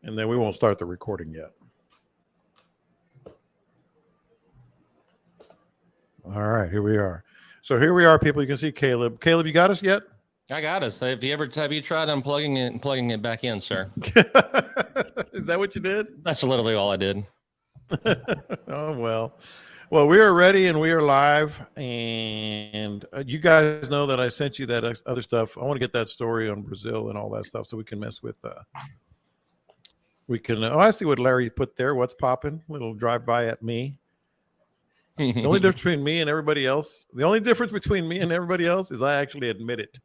and then we won't start the recording yet. All right, here we are. So here we are, people. You can see Caleb. Caleb, you got us yet? I got us. Have you tried unplugging it and plugging it back in, sir? Is that what you did? That's literally all I did. Oh, well, we are ready and we are live. And you guys know that I sent you that other stuff. I want to get that story on Brazil and all that stuff so we can mess with. I see what Larry put there. What's popping? Little drive-by at me. The only difference between me and everybody else is I actually admit it.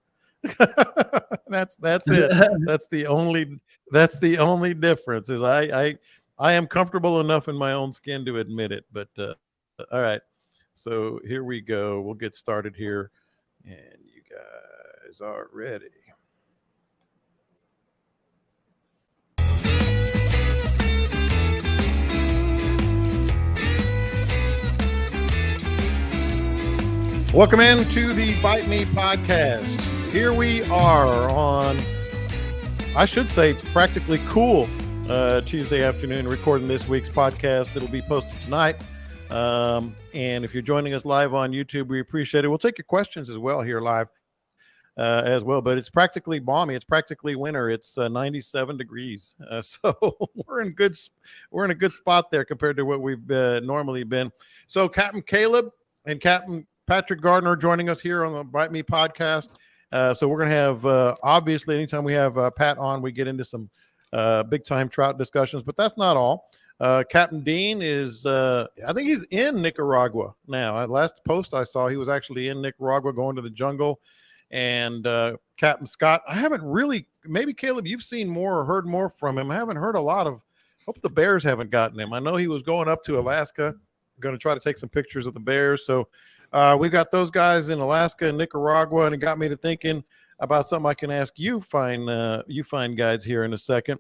That's it. That's the only difference is I am comfortable enough in my own skin to admit it. But all right, so here we go. We'll get started here, and you guys are ready. Welcome into the Bite Me podcast. Here we are on, I should say, practically cool Tuesday afternoon, recording this week's podcast. It'll be posted tonight. And if you're joining us live on YouTube, we appreciate it. We'll take your questions as well here live as well. But it's practically balmy. It's practically winter. It's 97 degrees. So we're in a good spot there compared to what we've normally been. So Captain Caleb and Captain Patrick Gardner joining us here on the Bite Me podcast. So we're going to have, obviously, anytime we have Pat on, we get into some big-time trout discussions. But that's not all. Captain Dean is, I think he's in Nicaragua now. Last post I saw, he was actually in Nicaragua going to the jungle. And Captain Scott, I haven't really, maybe Caleb, you've seen more or heard more from him. I haven't heard a lot of, hope the Bears haven't gotten him. I know he was going up to Alaska, going to try to take some pictures of the Bears. So we've got those guys in Alaska and Nicaragua, and it got me to thinking about something I can ask you fine guys here in a second.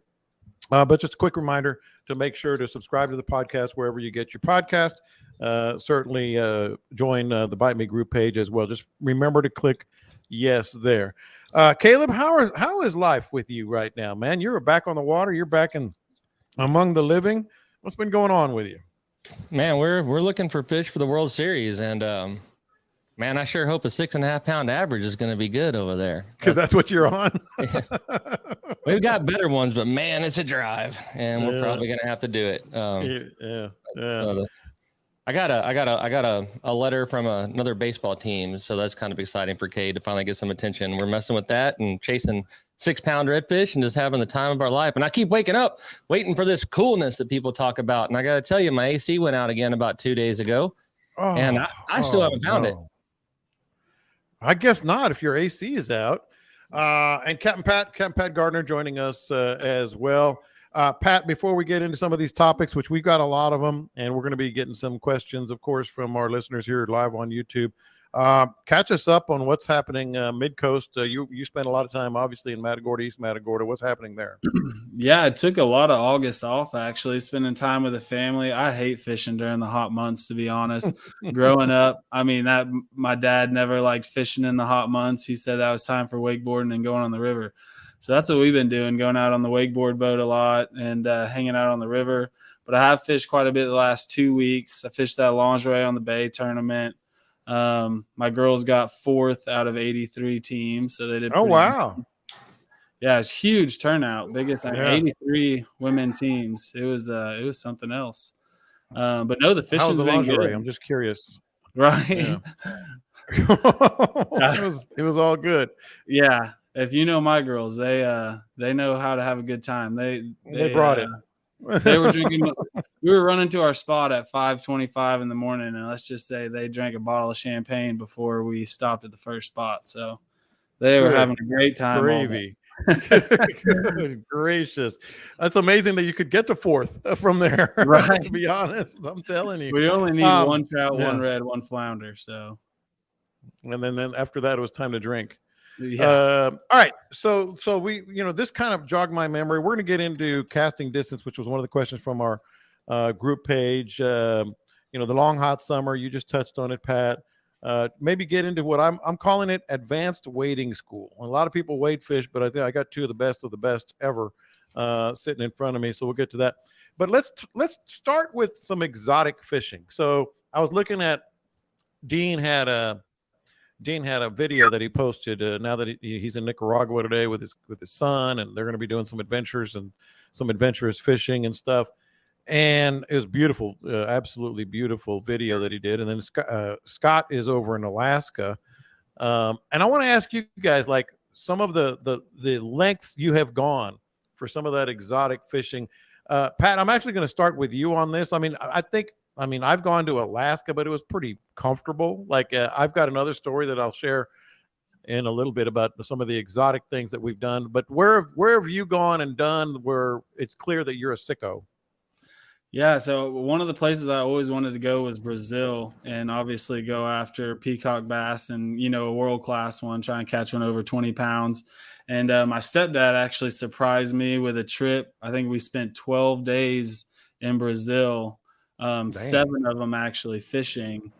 But just a quick reminder to make sure to subscribe to the podcast wherever you get your podcast. Certainly join the Bite Me group page as well. Just remember to click yes there. Caleb, how is life with you right now, man? You're back on the water. You're back among the living. What's been going on with you? Man, we're looking for fish for the World Series, and man, I sure hope a 6.5 pound average is going to be good over there. Because that's what you're on. We've got better ones, but man, it's a drive, and we're probably going to have to do it. I got a letter from another baseball team, so that's kind of exciting for Cade to finally get some attention. We're messing with that and chasing 6-pound redfish and just having the time of our life. And I keep waking up waiting for this coolness that people talk about. And I got to tell you, my AC went out again about 2 days ago, and I still haven't found it. I guess not if your AC is out. And Captain Pat Gardner joining us as well. Pat, before we get into some of these topics, which we've got a lot of them, and we're going to be getting some questions, of course, from our listeners here live on YouTube. Catch us up on what's happening mid-coast. You spent a lot of time, obviously, in Matagorda, East Matagorda. What's happening there? Yeah, I took a lot of August off, actually, spending time with the family. I hate fishing during the hot months, to be honest. Growing up, I mean, my dad never liked fishing in the hot months. He said that was time for wakeboarding and going on the river. So that's what we've been doing, going out on the wakeboard boat a lot and hanging out on the river. But I have fished quite a bit the last 2 weeks. I fished that lingerie on the Bay tournament. My girls got 4th out of 83 teams, so they did. Oh, wow. Good. Yeah, it's huge turnout. Biggest 83 women teams. It was something else. But no, the fishing's been good. I'm just curious. Right. Yeah. it was all good. Yeah. If you know my girls, they know how to have a good time. They brought it. They were drinking. We were running to our spot at 5:25 in the morning, and let's just say they drank a bottle of champagne before we stopped at the first spot. So they were having a great time. Gravy. Good gracious. That's amazing that you could get to 4th from there. Right. To be honest, I'm telling you. We only need one trout, one red, one flounder. So, and then after that, it was time to drink. Yeah. All right. So we, this kind of jogged my memory. We're going to get into casting distance, which was one of the questions from our group page. The long hot summer. You just touched on it, Pat. Maybe get into what I'm calling it advanced wading school. A lot of people wade fish, but I think I got 2 of the best ever sitting in front of me, so we'll get to that. But let's start with some exotic fishing. So I was looking at Dean had a video that he posted now that he's in Nicaragua today with his son, and they're going to be doing some adventures and some adventurous fishing and stuff. And it was beautiful, absolutely beautiful video that he did. And then Scott is over in Alaska, and I want to ask you guys, like, some of the lengths you have gone for some of that exotic fishing. Pat, I'm actually going to start with you on this. I mean, I've gone to Alaska, but it was pretty comfortable. Like, I've got another story that I'll share in a little bit about some of the exotic things that we've done. But where have you gone and done where it's clear that you're a sicko? Yeah, so one of the places I always wanted to go was Brazil, and obviously go after peacock bass and, a world-class one, try and catch one over 20 pounds. And my stepdad actually surprised me with a trip. I think we spent 12 days in Brazil, 7 of them actually fishing.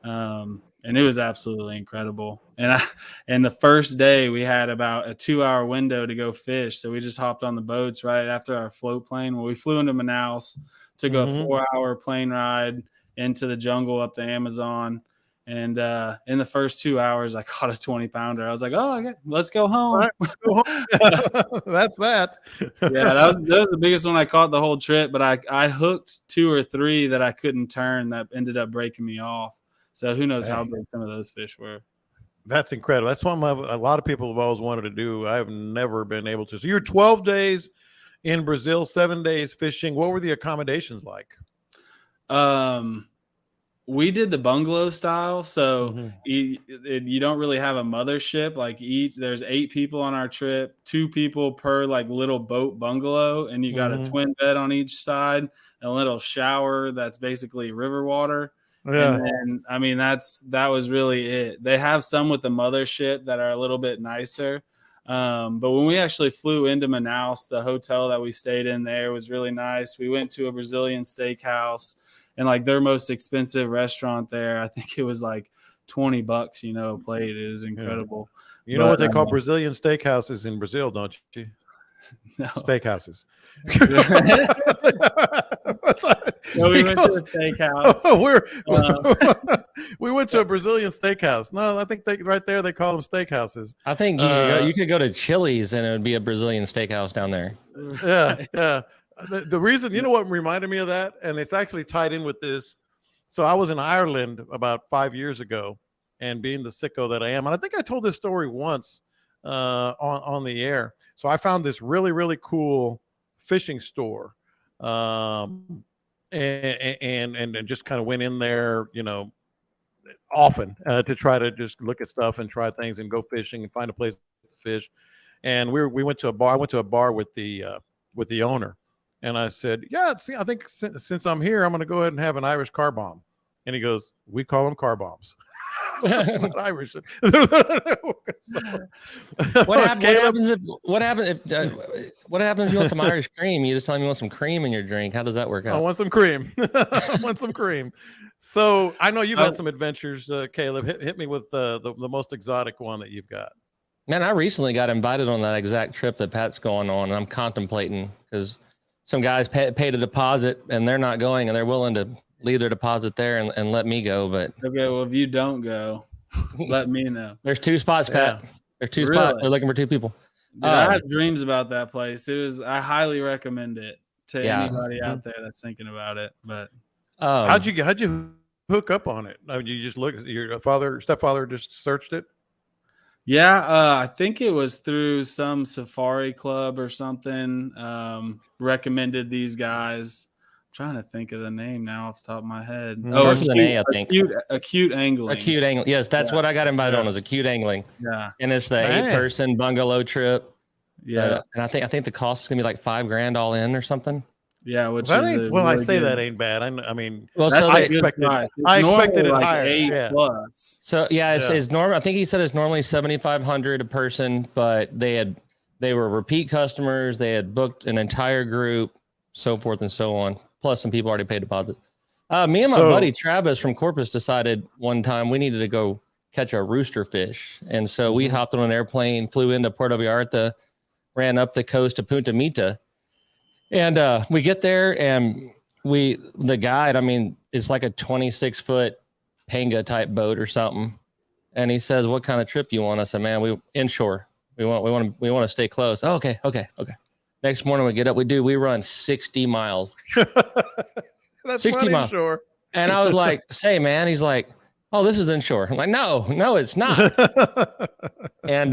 And it was absolutely incredible. And the first day we had about a 2-hour window to go fish. So we just hopped on the boats right after our float plane. Well, we flew into Manaus, took a 4-hour plane ride into the jungle up the Amazon. And in the first 2 hours, I caught a 20-pounder. I was like, "Oh, okay, let's go home." Right, go home. That's that. Yeah, that was the biggest one I caught the whole trip. But I hooked 2 or 3 that I couldn't turn that ended up breaking me off. So who knows how big some of those fish were. That's incredible. That's one a lot of people have always wanted to do. I've never been able to. So you're 12 days in Brazil, 7 days fishing. What were the accommodations like? We did the bungalow style. So you don't really have a mothership. Like there's 8 people on our trip, 2 people per like little boat bungalow. And you got a twin bed on each side, and a little shower that's basically river water. Yeah. And then, that was really it. They have some with the mothership that are a little bit nicer. But when we actually flew into Manaus, the hotel that we stayed in there was really nice. We went to a Brazilian steakhouse, and like their most expensive restaurant there, I think it was like $20, a plate. It was incredible. Yeah. You know what they call Brazilian steakhouses in Brazil, don't you? No. Steakhouses. So we went to a steakhouse. We went to a Brazilian steakhouse. No, I think right there they call them steakhouses. I think you could go to Chili's and it would be a Brazilian steakhouse down there. Yeah. The reason, what reminded me of that, and it's actually tied in with this. So I was in Ireland about 5 years ago, and being the sicko that I am, and I think I told this story once on the air. So I found this really, really cool fishing store, and just kind of went in there, often to try to just look at stuff and try things and go fishing and find a place to fish. And we went to a bar. I went to a bar with the owner, and I said, "Yeah, see, I think since I'm here, I'm going to go ahead and have an Irish car bomb." And he goes, "We call them car bombs." Irish. What happens if you want some Irish cream? You just tell me you want some cream in your drink. How does that work out? I want some cream. I want some cream. So I know you've had some adventures, Caleb. Hit me with the most exotic one that you've got. Man, I recently got invited on that exact trip that Pat's going on, and I'm contemplating because some guys paid a deposit and they're not going, and they're willing to leave their deposit there and let me go. But okay, well, if you don't go, let me know. There's 2 spots, Pat. Yeah. There's 2 spots. They're looking for 2 people. Dude, I have dreams about that place. I highly recommend it to anybody out there that's thinking about it. But how'd you hook up on it? I mean, you just look, your stepfather just searched it? Yeah, I think it was through some safari club or something. Recommended these guys. I'm trying to think of the name now off the top of my head. I think. Acute Angling. Acute Angling. Yes, that's what I got invited on, is Acute Angling. Yeah. And it's the 8-person bungalow trip. Yeah. And I think the cost is gonna be like $5,000 all in or something. Yeah, I say that ain't bad. I mean, well, so I expected it like higher. 8 plus. So it's normal. I think he said it's normally $7,500 a person, but they were repeat customers. They had booked an entire group, so forth and so on. Plus, some people already paid deposit. Me and my buddy Travis from Corpus decided one time we needed to go catch a rooster fish, and so we hopped on an airplane, flew into Puerto Vallarta, ran up the coast to Punta Mita. And we get there, and the guide, I mean, it's like a 26-foot panga type boat or something. And he says, "What kind of trip you want?" I said, "Man, we inshore. We want to stay close." Oh, okay. Next morning we get up, we run 60 miles. That's 60 miles. Inshore. And I was like, "Say, man," he's like, "Oh, this is inshore." I'm like, no, it's not. And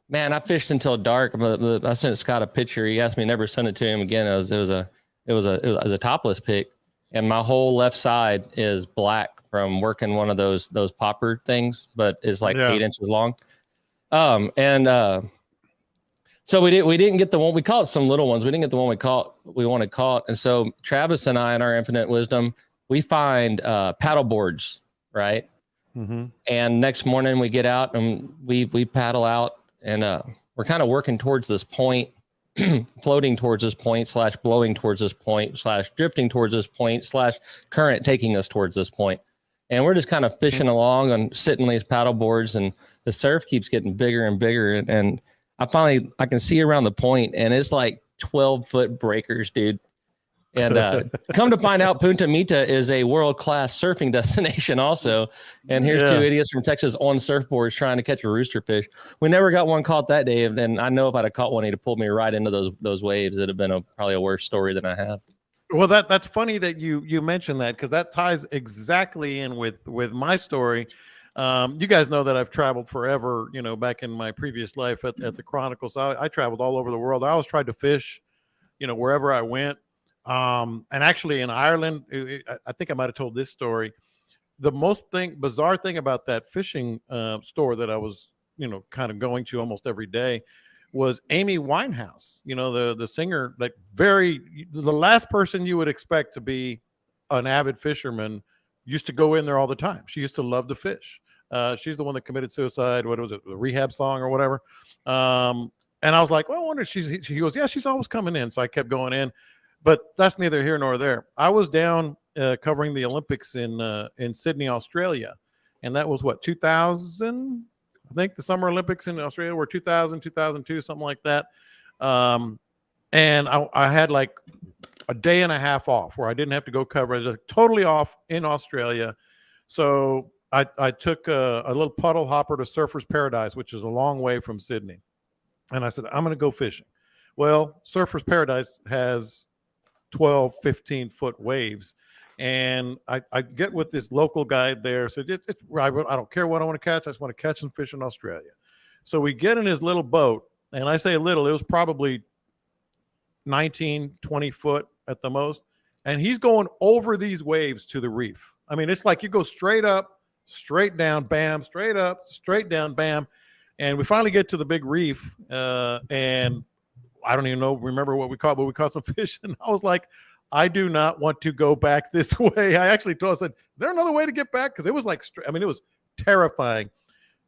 man, I fished until dark. I sent Scott a picture. He asked me to never send it to him again. It was a topless pic, and my whole left side is black from working one of those popper things, but it's like 8 inches long. So we didn't get the one. We caught some little ones. We didn't get the one we wanted caught. And so Travis and I, in our infinite wisdom, we find paddle boards, right? Mm-hmm. And next morning we get out and we paddle out, and we're kind of working towards this point, floating towards this point / blowing towards this point / drifting towards this point / current taking us towards this point. And we're just kind of fishing along and sitting these paddle boards, and the surf keeps getting bigger and bigger. And I can see around the point, and it's like 12-foot breakers, dude. And come to find out, Punta Mita is a world-class surfing destination also. And here's two idiots from Texas on surfboards trying to catch a rooster fish. We never got one caught that day. And I know if I'd have caught one, he'd have pulled me right into those waves. It'd have been probably a worse story than I have. Well, that's funny that you mentioned that, because that ties exactly in with my story. You guys know that I've traveled forever, back in my previous life at the Chronicle. So I traveled all over the world. I always tried to fish, wherever I went. And actually in Ireland, I think I might've told this story. The most bizarre thing about that fishing store that I was, kind of going to almost every day was Amy Winehouse, the singer, like the last person you would expect to be an avid fisherman used to go in there all the time. She used to love to fish. She's the one that committed suicide. What was it? The Rehab song or whatever. And I was like, well, I wonder if she goes, yeah, she's always coming in. So I kept going in, but that's neither here nor there. I was down covering the Olympics in Sydney, Australia. And that was 2000, I think the Summer Olympics in Australia were 2000, 2002, something like that. And I had like a day and a half off where I didn't have to go cover. I was just totally off in Australia. So I took a little puddle hopper to Surfer's Paradise, which is a long way from Sydney. And I said, I'm going to go fishing. Well, Surfer's Paradise has 12, 15-foot waves. And I get with this local guide there. So I don't care what I want to catch. I just want to catch some fish in Australia. So we get in his little boat. And I say little, it was probably 19, 20 foot at the most. And he's going over these waves to the reef. I mean, it's like you go straight up, straight down, bam, straight up, straight down, bam. And we finally get to the big reef. And I don't even remember what we caught, but we caught some fish. And I was like, I do not want to go back this way. I actually told him, I said, is there another way to get back? Because it was like, it was terrifying.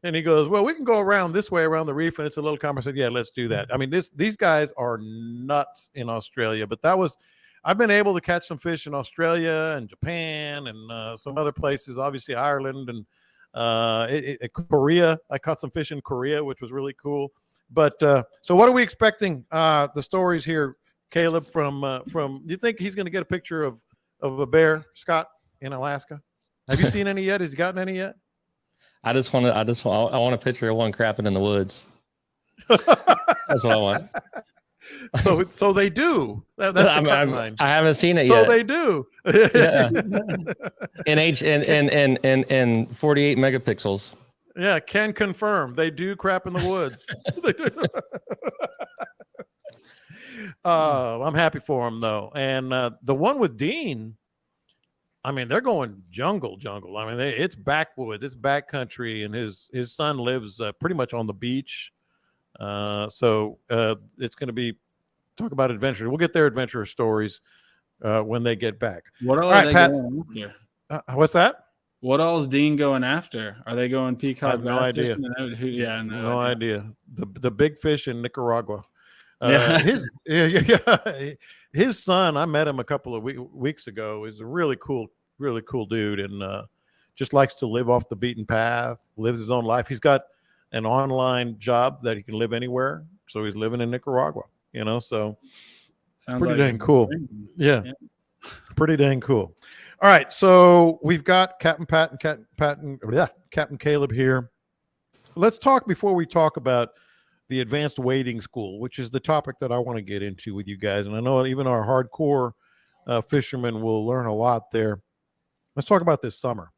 And he goes, well, we can go around this way, around the reef. And it's a little calmer. I said, yeah, let's do that. I mean, these guys are nuts in Australia. But I've been able to catch some fish in Australia and Japan and some other places, obviously Ireland and Korea. I caught some fish in Korea, which was really cool. But so what are we expecting? The stories here, Caleb, from you think he's going to get a picture of a bear, Scott, in Alaska? Have you seen any yet? Has he gotten any yet? I want a picture of one crapping in the woods. That's what I want. So they do. That's I haven't seen it yet. So they do. Yeah. in 48 megapixels. Yeah, can confirm they do crap in the woods. They do. I'm happy for him though. And the one with Dean, I mean, they're going jungle. I mean, it's backwoods, it's backcountry, and his son lives pretty much on the beach. So it's going to be talk about adventure. We'll get their adventure stories when they get back. What all are they going after? What's that? What all is Dean going after? Are they going peacock? I have no idea. No idea. The big fish in Nicaragua. His son, I met him a couple of weeks ago, is a really cool dude, and just likes to live off the beaten path, lives his own life. He's got an online job that he can live anywhere, so he's living in Nicaragua, so Sounds pretty like dang cool. Yeah. Pretty dang cool. All right, so we've got Captain Caleb here. Let's talk before we talk about the advanced wading school, which is the topic that I want to get into with you guys. And I know even our hardcore fishermen will learn a lot there. Let's talk about this summer.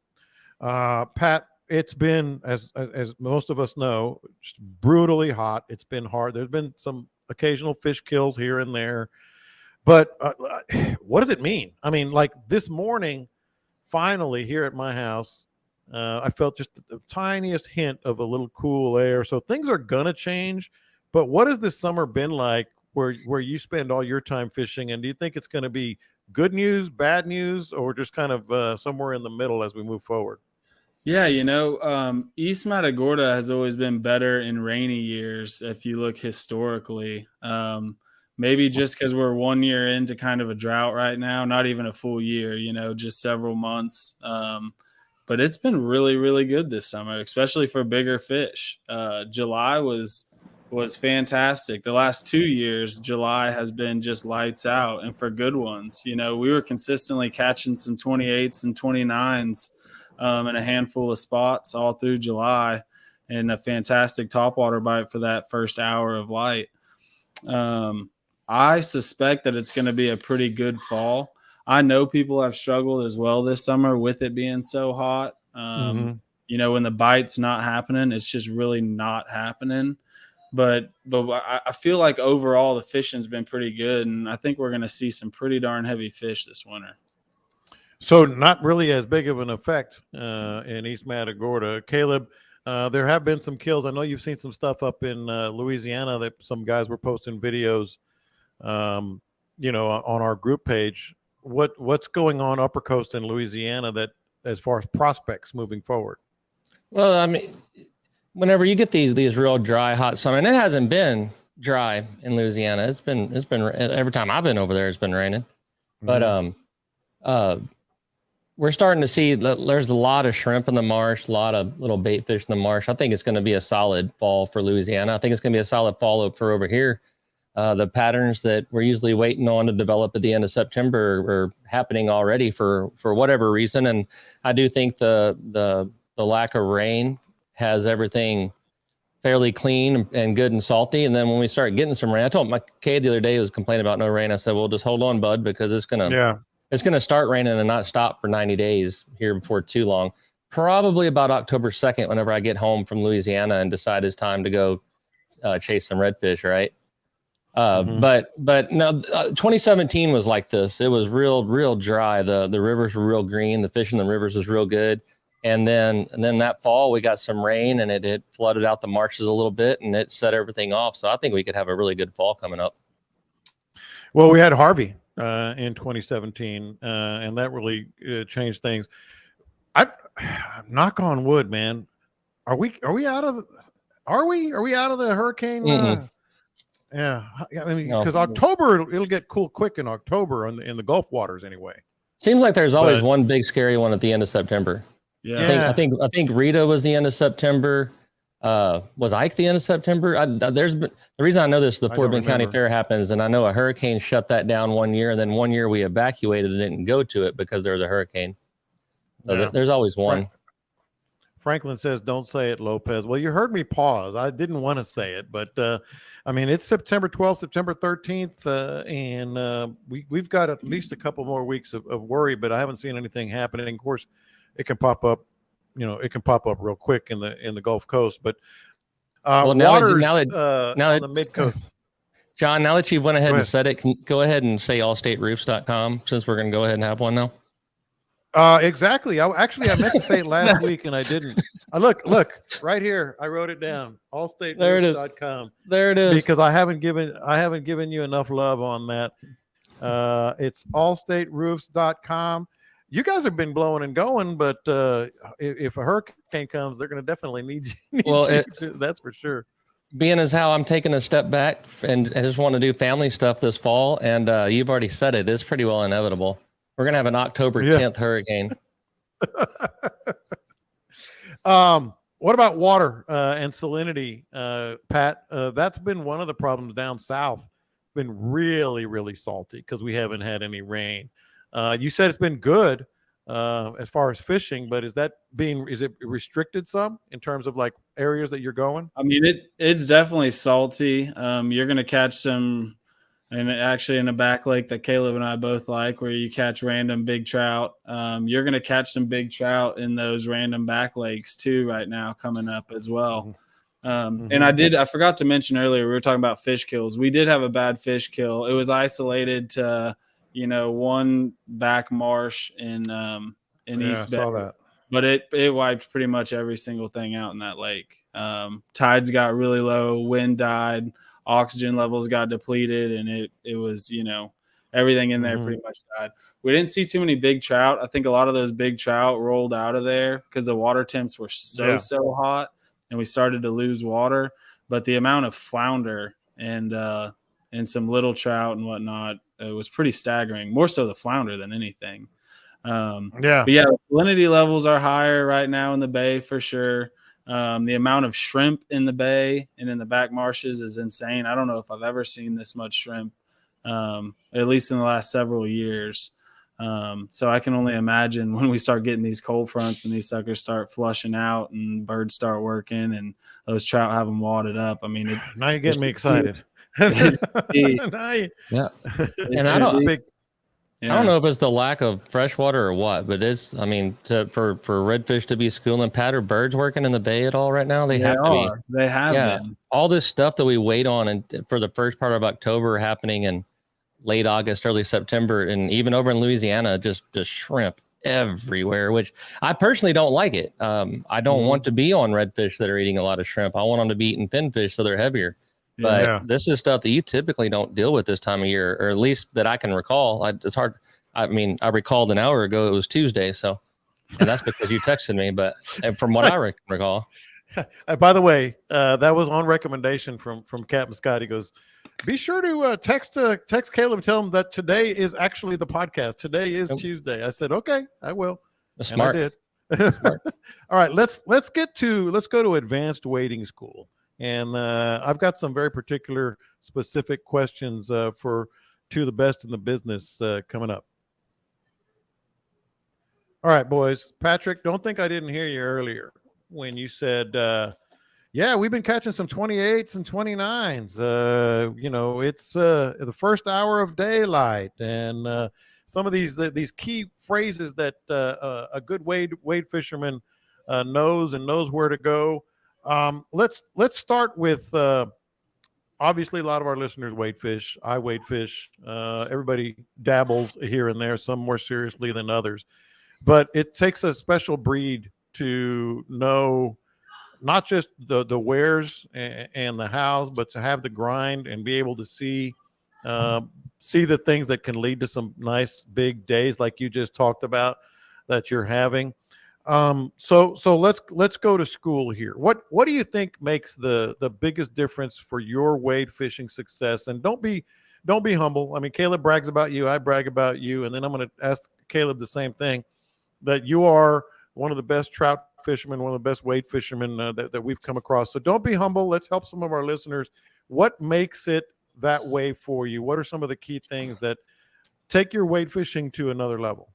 Pat, it's been, as most of us know, just brutally hot. It's been hard. There's been some occasional fish kills here and there. But what does it mean? I mean, like this morning, finally here at my house, I felt just the tiniest hint of a little cool air. So things are going to change. But what has this summer been like where you spend all your time fishing? And do you think it's going to be good news, bad news, or just kind of somewhere in the middle as we move forward? Yeah, East Matagorda has always been better in rainy years if you look historically. Maybe just because we're 1 year into kind of a drought right now, not even a full year, just several months. But it's been really, really good this summer, especially for bigger fish. July was fantastic. The last 2 years, July has been just lights out, and for good ones. We were consistently catching some 28s and 29s in a handful of spots all through July, and a fantastic topwater bite for that first hour of light. I suspect that it's going to be a pretty good fall. I know people have struggled as well this summer with it being so hot. When the bite's not happening, it's just really not happening. But I feel like overall the fishing's been pretty good, and I think we're going to see some pretty darn heavy fish this winter. So not really as big of an effect in East Matagorda. Caleb, there have been some kills. I know you've seen some stuff up in Louisiana that some guys were posting videos, on our group page. What's going on Upper Coast in Louisiana that as far as prospects moving forward? Well, I mean, whenever you get these real dry, hot summer, and it hasn't been dry in Louisiana. It's been every time I've been over there, it's been raining. But we're starting to see that there's a lot of shrimp in the marsh, a lot of little bait fish in the marsh. I think it's going to be a solid fall for Louisiana. I think it's going to be a solid fall for over here. The patterns that we're usually waiting on to develop at the end of September are happening already for whatever reason. And I do think the lack of rain has everything fairly clean and good and salty. And then when we start getting some rain, I told my kid the other day, who was complaining about no rain. I said, well, just hold on, bud, because it's going to start raining and not stop for 90 days here before too long. Probably about October 2nd, whenever I get home from Louisiana and decide it's time to go chase some redfish, right? But no, 2017 was like this. It was real dry. The rivers were real green. The fish in the rivers was real good. And then that fall we got some rain, and it flooded out the marshes a little bit, and it set everything off. So I think we could have a really good fall coming up. Well, we had Harvey in 2017, and that really changed things. I knock on wood, man. Are we out of the hurricane? Yeah, I mean, because October it'll get cool quick in October in the Gulf waters anyway. Seems like there's always one big scary one at the end of September. Yeah, I think Rita was the end of September. Was Ike the end of September? The reason I know this, the Fort Bend County Fair happens, and I know a hurricane shut that down 1 year, and then 1 year we evacuated and didn't go to it because there was a hurricane. So there's always one. Franklin says, "Don't say it, Lopez." Well, you heard me pause. I didn't want to say it, but I mean, it's September 12th, September 13th, and we've got at least a couple more weeks of worry. But I haven't seen anything happening. Of course, it can pop up. It can pop up real quick in the Gulf Coast. But waters now on the mid coast. John, now that you've went ahead and said it, can go ahead and say allstateroofs.com, since we're going to go ahead and have one now. Exactly. I meant to say it last week and I didn't. Look right here. I wrote it down. Allstateroofs.com. There it is. Because I haven't given you enough love on that. It's allstateroofs.com. You guys have been blowing and going, but if a hurricane comes, they're going to definitely need you. That's for sure. Being as how I'm taking a step back and I just want to do family stuff this fall, and you've already said it, it's pretty well inevitable. We're going to have an October 10th hurricane. What about water and salinity, Pat? That's been one of the problems down south been really, really salty because we haven't had any rain. You said it's been good as far as fishing, but is it restricted some in terms of like areas that you're going? I mean, it's definitely salty. You're gonna catch some, and actually in a back lake that Caleb and I both like, where you catch random big trout. You're gonna catch some big trout in those random back lakes too right now coming up as well. And I forgot to mention earlier, we were talking about fish kills. We did have a bad fish kill. It was isolated to, one back marsh in East Bay. I saw that. But it wiped pretty much every single thing out in that lake. Tides got really low, wind died, oxygen levels got depleted, and it was, everything in there pretty much died. We didn't see too many big trout. I think a lot of those big trout rolled out of there because the water temps were so hot, and we started to lose water. But the amount of flounder and some little trout and whatnot, it was pretty staggering. More so the flounder than anything. But salinity levels are higher right now in the bay for sure. The amount of shrimp in the bay and in the back marshes is insane. I don't know if I've ever seen this much shrimp, at least in the last several years. So I can only imagine when we start getting these cold fronts and these suckers start flushing out and birds start working and those trout have them wadded up. I mean, now you're getting me excited. And I don't know if it's the lack of fresh water or what, but for redfish to be schooling, Pat, are birds working in the bay at all right now? They have to be. They have been. All this stuff that we wait on and for the first part of October happening in late August, early September, and even over in Louisiana, just shrimp everywhere, which I personally don't like it. I don't want to be on redfish that are eating a lot of shrimp. I want them to be eating finfish so they're heavier. But this is stuff that you typically don't deal with this time of year, or at least that I can recall. It's hard. I mean, I recalled an hour ago it was Tuesday, and that's because you texted me. But from what I recall, by the way, that was on recommendation from Capt and Scott. He goes, "Be sure to text Caleb, tell him that today is actually the podcast. Today is Tuesday." I said, "Okay, I will." Smart. And I did. Smart. All right, let's go to advanced wading school. And I've got some very particular specific questions for two of the best in the business coming up. All right, boys. Patrick, don't think I didn't hear you earlier when you said, we've been catching some 28s and 29s. It's the first hour of daylight. And some of these key phrases that a good wade fisherman knows where to go. Let's start with obviously a lot of our listeners wade fish. I wade fish. Everybody dabbles here and there, some more seriously than others. But it takes a special breed to know not just the wheres and the hows, but to have the grind and be able to see the things that can lead to some nice big days like you just talked about that you're having. So let's go to school here. What do you think makes the biggest difference for your wade fishing success? And don't be humble. I mean, Caleb brags about you, I brag about you, and then I'm going to ask Caleb the same thing, that you are one of the best trout fishermen, one of the best wade fishermen that we've come across. So don't be humble. Let's help some of our listeners. What makes it that way for you? What are some of the key things that take your wade fishing to another level?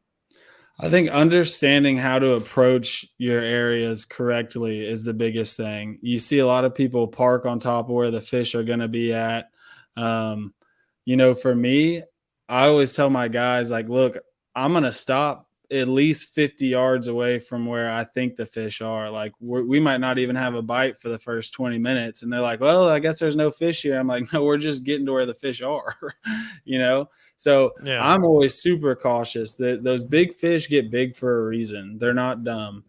I think understanding how to approach your areas correctly is the biggest thing. You see a lot of people park on top of where the fish are going to be at. For me, I always tell my guys, like, look, I'm going to stop at least 50 yards away from where I think the fish are. Like, we might not even have a bite for the first 20 minutes. And they're like, well, I guess there's no fish here. I'm like, no, we're just getting to where the fish are, So I'm always super cautious that those big fish get big for a reason. They're not dumb.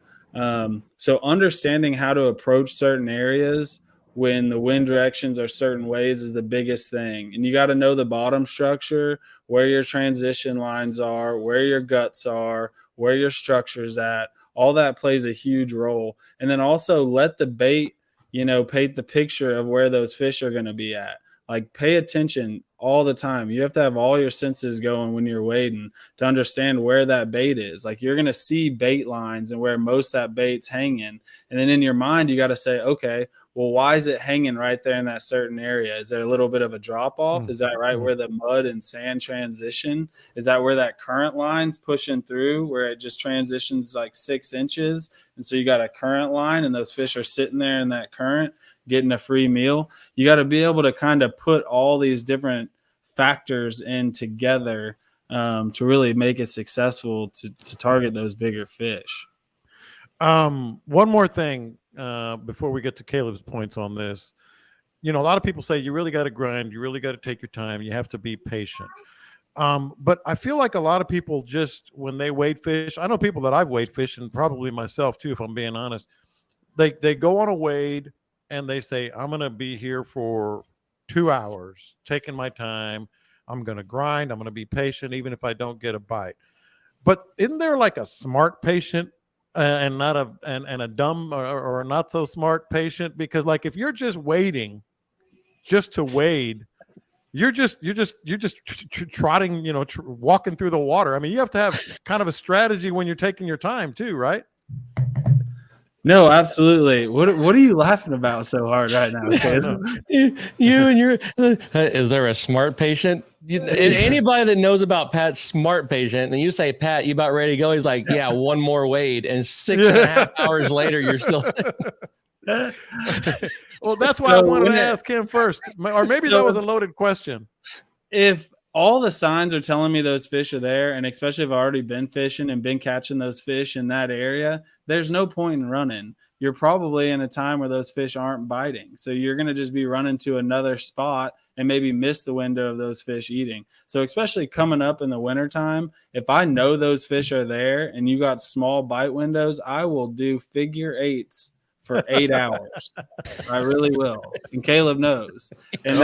So understanding how to approach certain areas when the wind directions are certain ways is the biggest thing. And you got to know the bottom structure, where your transition lines are, where your guts are, where your structure's at. All that plays a huge role. And then also let the bait, paint the picture of where those fish are going to be at. Like, pay attention all the time. You have to have all your senses going when you're wading to understand where that bait is. Like, you're going to see bait lines and where most of that bait's hanging. And then in your mind, you got to say, okay, well, why is it hanging right there in that certain area? Is there a little bit of a drop off? Is that right where the mud and sand transition? Is that where that current line's pushing through, where it just transitions like 6 inches? And so you got a current line and those fish are sitting there in that current getting a free meal. You got to be able to kind of put all these different factors in together to really make it successful to target those bigger fish. One more thing before we get to Caleb's points on this. A lot of people say you really got to grind, you really got to take your time, you have to be patient. But I feel like a lot of people just, when they wade fish, I know people that I've wade fished, and probably myself too, if I'm being honest, they go on a wade and they say, I'm going to be here for 2 hours, taking my time. I'm going to grind. I'm going to be patient, even if I don't get a bite. But isn't there like a smart patient and not a dumb or not so smart patient? Because like, if you're just waiting just to wade, you're just trotting, walking through the water. I mean, you have to have kind of a strategy when you're taking your time too, right? No, absolutely. What are you laughing about so hard right now? You and your is there a smart patient? Anybody that knows about Pat's smart patient, and you say, Pat, you about ready to go? He's like, yeah, one more wade, and 6.5 hours later, you're still. Well, that's why I wanted to ask him first, or maybe that was a loaded question. If all the signs are telling me those fish are there, and especially if I've already been fishing and been catching those fish in that area, there's no point in running. You're probably in a time where those fish aren't biting. So you're going to just be running to another spot and maybe miss the window of those fish eating. So especially coming up in the wintertime, if I know those fish are there and you got small bite windows, I will do figure eights for 8 hours. I really will. And Caleb knows. And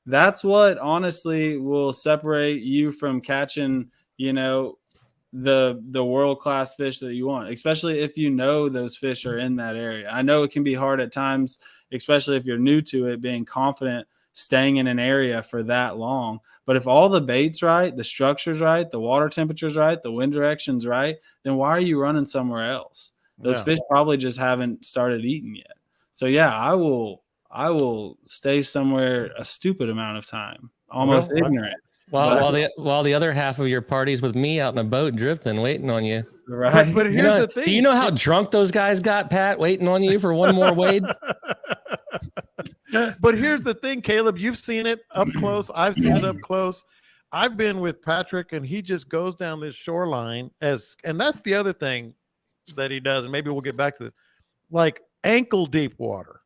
that's what honestly will separate you from catching, the world-class fish that you want, especially if you know those fish are in that area. I know it can be hard at times, especially if you're new to it, being confident staying in an area for that long. But if all the bait's right, the structure's right, the water temperature's right, the wind direction's right, then why are you running somewhere else? Those fish probably just haven't started eating yet. So yeah, I will stay somewhere a stupid amount of time, almost ignorant. While the other half of your party's with me out in a boat drifting, waiting on you. Right. But here's the thing. Do you know how drunk those guys got, Pat, waiting on you for one more wade? But here's the thing, Caleb, you've seen it up close. I've seen it up close. I've been with Patrick, and he just goes down this shoreline and that's the other thing that he does. And maybe we'll get back to this, like ankle deep water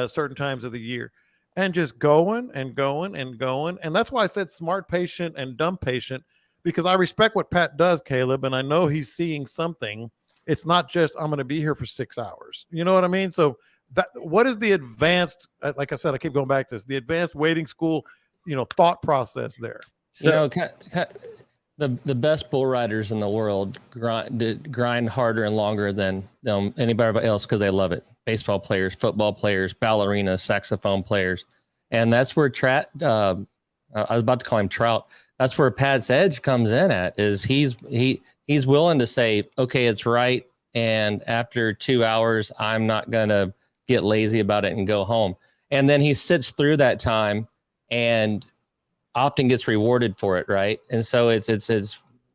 certain times of the year, and just going and going and going. And that's why I said smart patient and dumb patient, because I respect what Pat does, Caleb, and I know he's seeing something. It's not just, I'm going to be here for 6 hours. You know what I mean? So what is the advanced, like I said, I keep going back to this, the advanced waiting school, thought process there? So, the best bull riders in the world grind harder and longer than anybody else because they love it. Baseball players, football players, ballerinas, saxophone players. And that's where I was about to call him Trout. That's where Pat's edge comes in at, is he's willing to say, okay, it's right. And after 2 hours, I'm not going to get lazy about it and go home. And then he sits through that time and often gets rewarded for it, right? And so it's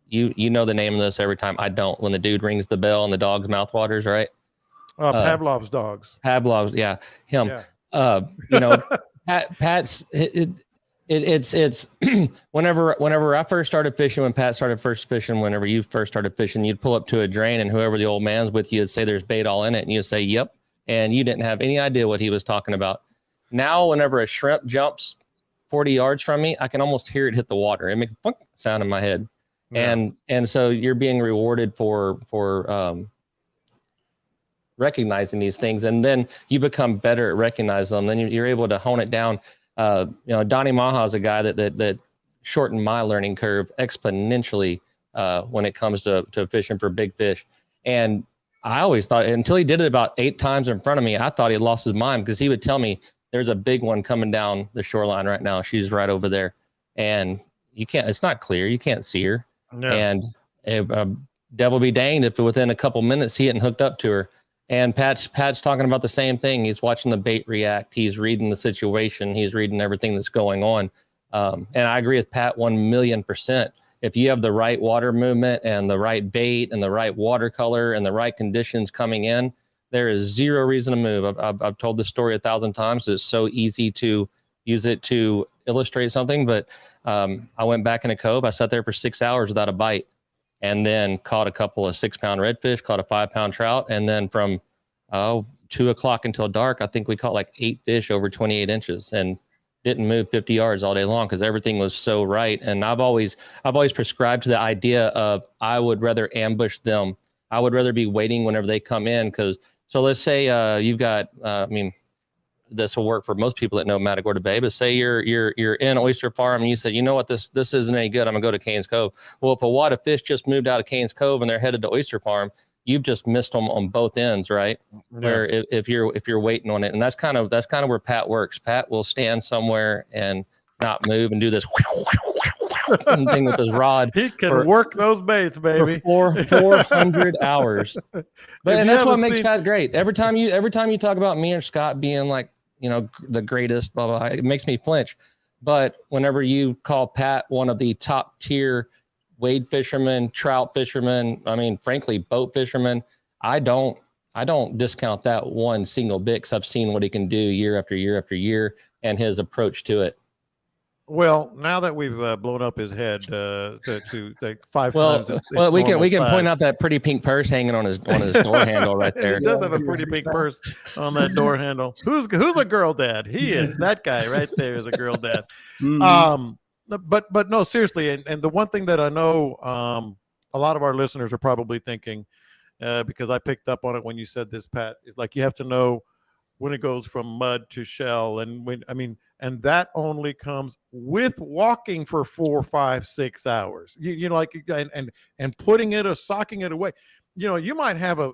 you know the name of this every time. I don't. When the dude rings the bell and the dog's mouth waters, right? Pavlov's dogs. Pavlov's, yeah, him. Yeah. Pat's it's whenever I first started fishing, when Pat started first fishing, whenever you first started fishing, you'd pull up to a drain and whoever the old man's with you would say there's bait all in it, and you'd say yep, and you didn't have any idea what he was talking about. Now, whenever a shrimp jumps 40 yards from me, I can almost hear it hit the water. It makes a funk sound in my head. Yeah. And so you're being rewarded for recognizing these things, and then you become better at recognizing them. Then you're able to hone it down. Donnie Maha is a guy that shortened my learning curve exponentially when it comes to fishing for big fish. And I always thought, until he did it about 8 times in front of me, I thought he had lost his mind, because he would tell me, there's a big one coming down the shoreline right now. She's right over there. And it's not clear. You can't see her. No. And devil be danged if within a couple minutes he hadn't hooked up to her. And Pat's talking about the same thing. He's watching the bait react. He's reading the situation. He's reading everything that's going on. And I agree with Pat 1,000,000%. If you have the right water movement and the right bait and the right watercolor and the right conditions coming in, there is zero reason to move. I've told this story 1,000 times. It's so easy to use it to illustrate something. But I went back in a cove. I sat there for 6 hours without a bite, and then caught a couple of 6-pound redfish, caught a 5-pound trout. And then from 2 o'clock until dark, I think we caught like 8 fish over 28 inches and didn't move 50 yards all day long because everything was so right. And I've always prescribed to the idea of I would rather ambush them. I would rather be waiting whenever they come in. So let's say you've got, this will work for most people that know Matagorda Bay, but say you're in Oyster Farm and you said, you know what, this isn't any good. I'm gonna go to Cain's Cove. Well, if a wad of fish just moved out of Cain's Cove and they're headed to Oyster Farm, you've just missed them on both ends, right? Yeah. Where if you're waiting on it, and that's kind of where Pat works. Pat will stand somewhere and not move and do this thing with his rod. He can work those baits, baby, for 400 hours. And that's what makes Pat great. Every time you talk about me or Scott being like, the greatest, blah, blah, it makes me flinch. But whenever you call Pat one of the top tier wade fishermen, trout fishermen, frankly, boat fishermen, I don't discount that one single bit, because I've seen what he can do year after year after year and his approach to it. Well, now that we've blown up his head to like 5 times, we can point out that pretty pink purse hanging on his door handle right there. He does have a pretty pink purse on that door handle. Who's a girl dad? He is. That guy right there is a girl dad. But no, seriously, and the one thing that I know a lot of our listeners are probably thinking, because I picked up on it when you said this, Pat, is like you have to know when it goes from mud to shell, and that only comes with walking for 4, 5, 6 hours. And putting it or socking it away. You might have a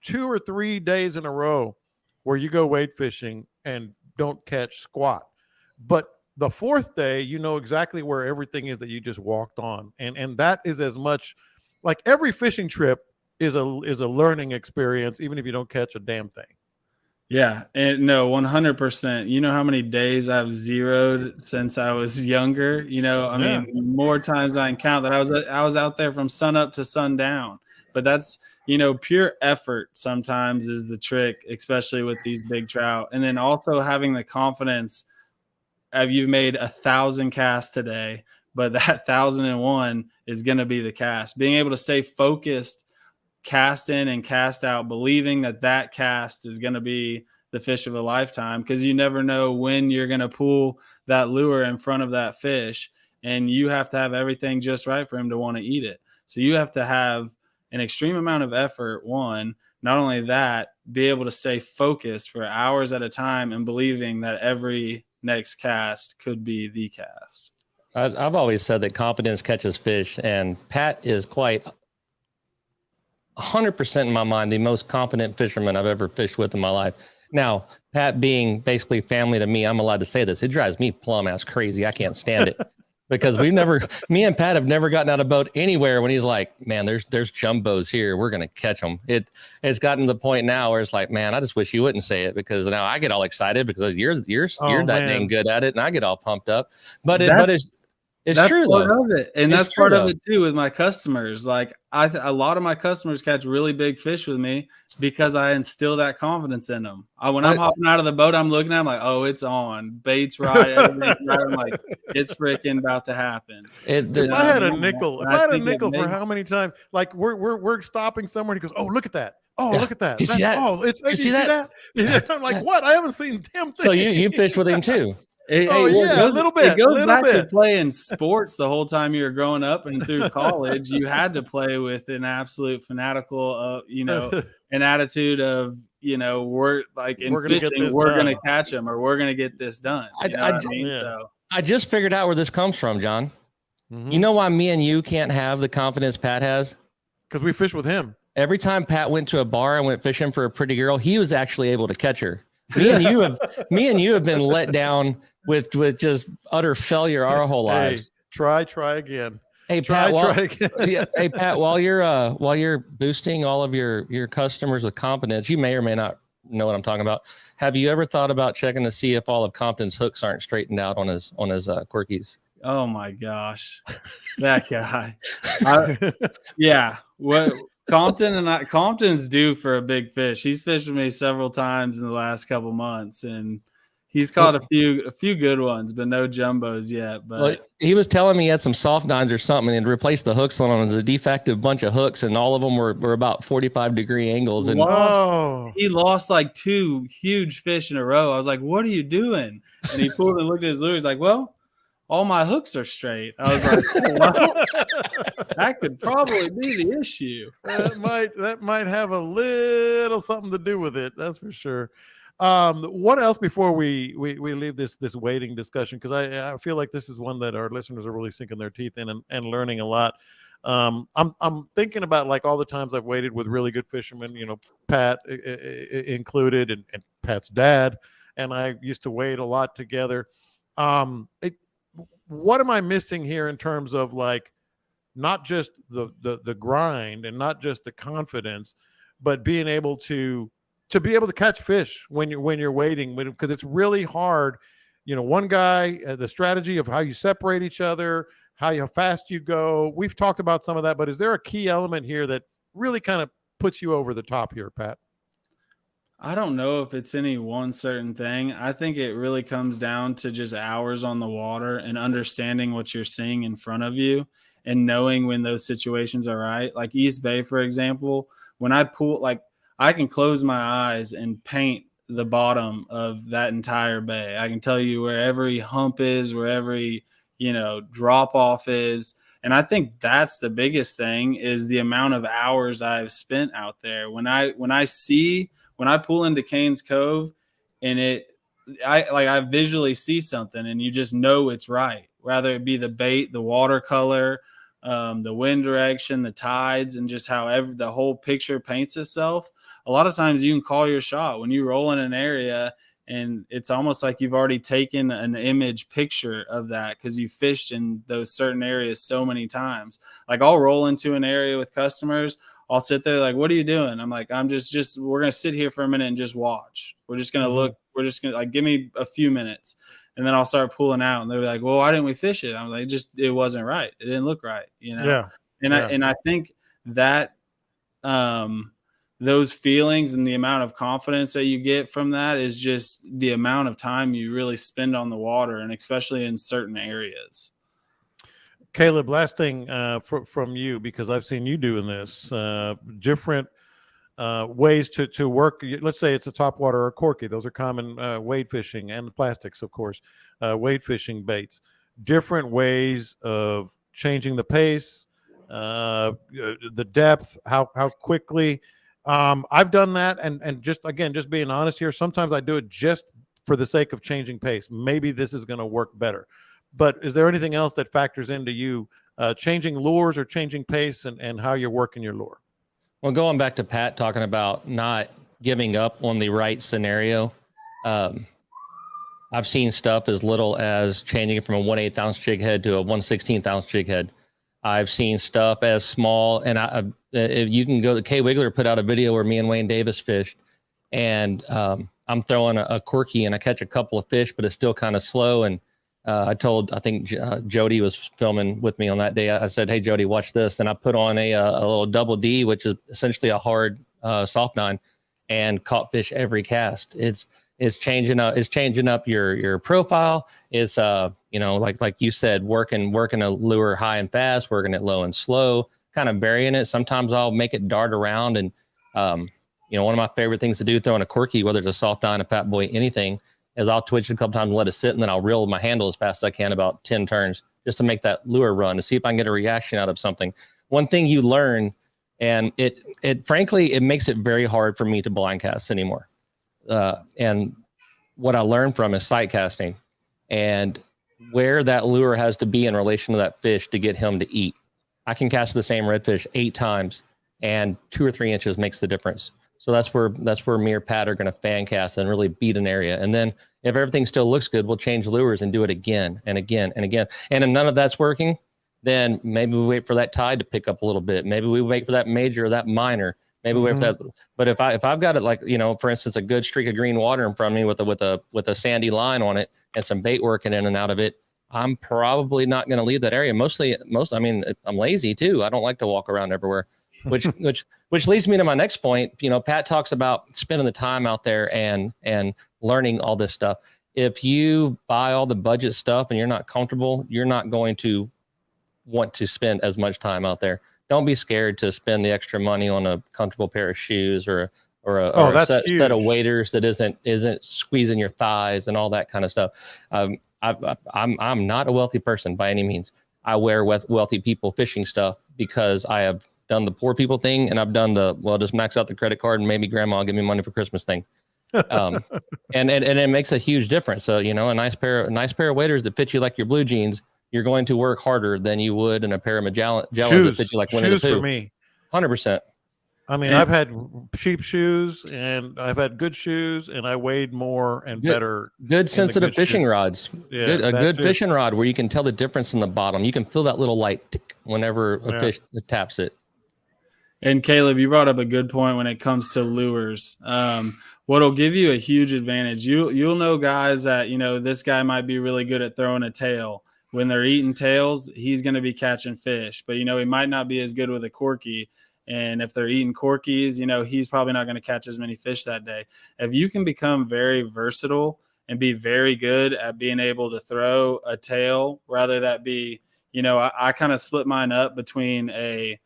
2 or 3 days in a row where you go wade fishing and don't catch squat, but the 4th day, you know exactly where everything is that you just walked on, and that is as much like every fishing trip is a learning experience, even if you don't catch a damn thing. Yeah, and no, 100%. You know how many days I've zeroed since I was younger? More times than I can count that I was out there from sun up to sundown. But that's, pure effort sometimes is the trick, especially with these big trout. And then also having the confidence of you've made 1,000 casts today, but that 1,001 is going to be the cast. Being able to stay focused, cast in and cast out, believing that cast is going to be the fish of a lifetime, because you never know when you're going to pull that lure in front of that fish, and you have to have everything just right for him to want to eat it. So you have to have an extreme amount of effort. One, not only that, be able to stay focused for hours at a time and believing that every next cast could be the cast. I've always said that confidence catches fish, and Pat is quite 100% in my mind the most confident fisherman I've ever fished with in my life. Now, Pat being basically family to me, I'm allowed to say this. It drives me plumb ass crazy. I can't stand it because me and Pat have never gotten out of boat anywhere when he's like, man, there's jumbos here. We're going to catch them. It's gotten to the point now where it's like, man, I just wish you wouldn't say it, because now I get all excited because you're that dang good at it, and I get all pumped up. But it's true, part of it, and that's part of it too with my customers. Like a lot of my customers catch really big fish with me because I instill that confidence in them. When I'm hopping out of the boat, I'm looking at them like, oh, it's on, bait's right, everything's right. I'm like, it's freaking about to happen. If I had a nickel for how many times, like we're stopping somewhere, and he goes, oh, look at that. Oh, yeah. Look at that. Did you see that? Oh, you see that? Yeah. I'm like, what? I haven't seen damn thing. So you fish with him too. A little bit. It goes back to playing sports the whole time you were growing up and through college. You had to play with an absolute fanatical, an attitude of, we're like in fishing, we're going to catch them or we're going to get this done. I just figured out where this comes from, John. Mm-hmm. You know why me and you can't have the confidence Pat has? Because we fish with him. Every time Pat went to a bar and went fishing for a pretty girl, he was actually able to catch her. Me and you have been let down with just utter failure our whole lives. Try again. Hey Pat, hey Pat, while you're boosting all of your customers with confidence, you may or may not know what I'm talking about. Have you ever thought about checking to see if all of Compton's hooks aren't straightened out on his quirkies? Oh my gosh, that guy. Yeah, what Compton's due for a big fish. He's fished with me several times in the last couple months, and he's caught a few good ones, but no jumbos yet. But well, he was telling me he had some soft nines or something and replaced the hooks on them. It was a defective bunch of hooks, and all of them were about 45-degree angles. And he lost like 2 huge fish in a row. I was like, "What are you doing?" And he pulled and looked at his lure. He's like, "Well, all my hooks are straight." I was like, "Oh, well, that could probably be the issue." That might have a little something to do with it. That's for sure. What else before we leave this weighting discussion? Because I feel like this is one that our listeners are really sinking their teeth in and learning a lot. I'm thinking about like all the times I've weighted with really good fishermen, Pat included, and Pat's dad and I used to wade a lot together. What am I missing here in terms of like not just the grind and not just the confidence, but being able to catch fish when you're waiting, because it's really hard. One guy, the strategy of how you separate each other, how fast you go. We've talked about some of that, but is there a key element here that really kind of puts you over the top here, Pat? I don't know if it's any one certain thing. I think it really comes down to just hours on the water and understanding what you're seeing in front of you and knowing when those situations are right. Like East Bay, for example, when I pull, like I can close my eyes and paint the bottom of that entire bay. I can tell you where every hump is, where every, drop off is. And I think that's the biggest thing is the amount of hours I've spent out there. When I pull into Canes Cove and I visually see something and you just know it's right, whether it be the bait, the watercolor, the wind direction, the tides, and just how the whole picture paints itself. A lot of times you can call your shot when you roll in an area and it's almost like you've already taken an image picture of that because you fished in those certain areas so many times. Like I'll roll into an area with customers. I'll sit there like, "What are you doing?" I'm like, "I'm just we're going to sit here for a minute and just watch. We're just going to look. We're just going to give me a few minutes." And then I'll start pulling out and they'll be like, "Well, why didn't we fish it?" I'm like, it wasn't right. It didn't look right. Yeah. I think that, those feelings and the amount of confidence that you get from that is just the amount of time you really spend on the water, and especially in certain areas. Caleb, last thing from you, because I've seen you doing this, different ways to work. Let's say it's a topwater or a corky. Those are common wade fishing, and the plastics, of course, wade fishing baits. Different ways of changing the pace, the depth, how quickly. I've done that, and just being honest here, sometimes I do it just for the sake of changing pace. Maybe this is going to work better. But is there anything else that factors into you changing lures or changing pace and how you're working your lure? Well, going back to Pat talking about not giving up on the right scenario, I've seen stuff as little as changing it from a 1/8 ounce jig head to a 1/16 ounce jig head. I've seen stuff as small, and if you can go, the K Wiggler put out a video where me and Wayne Davis fished, and I'm throwing a corky and I catch a couple of fish, but it's still kind of slow. And I think Jody was filming with me on that day. I said, "Hey, Jody, watch this." And I put on a little double D, which is essentially a hard soft nine, and caught fish every cast. It's changing up your profile. It's like you said, working a lure high and fast, working it low and slow, kind of varying it. Sometimes I'll make it dart around, and one of my favorite things to do throwing a corky, whether it's a soft nine, a fat boy, anything, is I'll twitch it a couple times and let it sit, and then I'll reel my handle as fast as I can, about 10 turns, just to make that lure run, to see if I can get a reaction out of something. One thing you learn, and it frankly, it makes it very hard for me to blind cast anymore. And what I learned from is sight casting and where that lure has to be in relation to that fish to get him to eat. I can cast the same redfish 8 times, and 2 or 3 inches makes the difference. So that's where me or Pat are going to fan cast and really beat an area. And then if everything still looks good, we'll change lures and do it again and again and again. And if none of that's working, then maybe we wait for that tide to pick up a little bit. Maybe we wait for that major or that minor. Maybe we wait for that. But if I've got it, like, for instance, a good streak of green water in front of me with a sandy line on it and some bait working in and out of it, I'm probably not going to leave that area. I mean, I'm lazy too. I don't like to walk around everywhere, which leads me to my next point. Pat talks about spending the time out there and learning all this stuff. If you buy all the budget stuff and you're not comfortable, you're not going to want to spend as much time out there. Don't be scared to spend the extra money on a comfortable pair of shoes or a set of waders that isn't squeezing your thighs and all that kind of stuff. I'm not a wealthy person by any means. I wear wealthy people fishing stuff because I have done the poor people thing, and I've done just max out the credit card and maybe grandma will give me money for Christmas thing. And it makes a huge difference. So, a nice pair of waders that fit you like your blue jeans, you're going to work harder than you would in a pair of Magellans that fit you like Winnie the Pooh. Shoes for me. 100%. I mean, I've had cheap shoes and I've had good shoes, and I weighed more and better. Good sensitive fishing rods. Yeah, a good fishing rod where you can tell the difference in the bottom. You can feel that little light tick whenever a fish taps it. And Caleb, you brought up a good point when it comes to lures. What'll give you a huge advantage, you'll know guys that, this guy might be really good at throwing a tail. When they're eating tails, he's going to be catching fish, but he might not be as good with a corky. And if they're eating corkies, he's probably not going to catch as many fish that day. If you can become very versatile and be very good at being able to throw a tail, rather that be, I kind of split mine up between a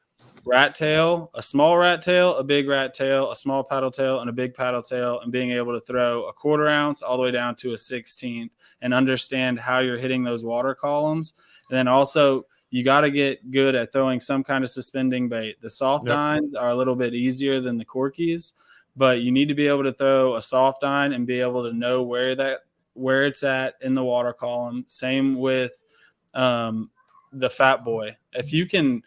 rat tail, a small rat tail, a big rat tail, a small paddle tail, and a big paddle tail, and being able to throw a 1/4 ounce all the way down to a 1/16 and understand how you're hitting those water columns. And then also, you got to get good at throwing some kind of suspending bait. The soft dines are a little bit easier than the corkies, but you need to be able to throw a soft dine and be able to know where it's at in the water column. Same with the Fat Boy. If you can,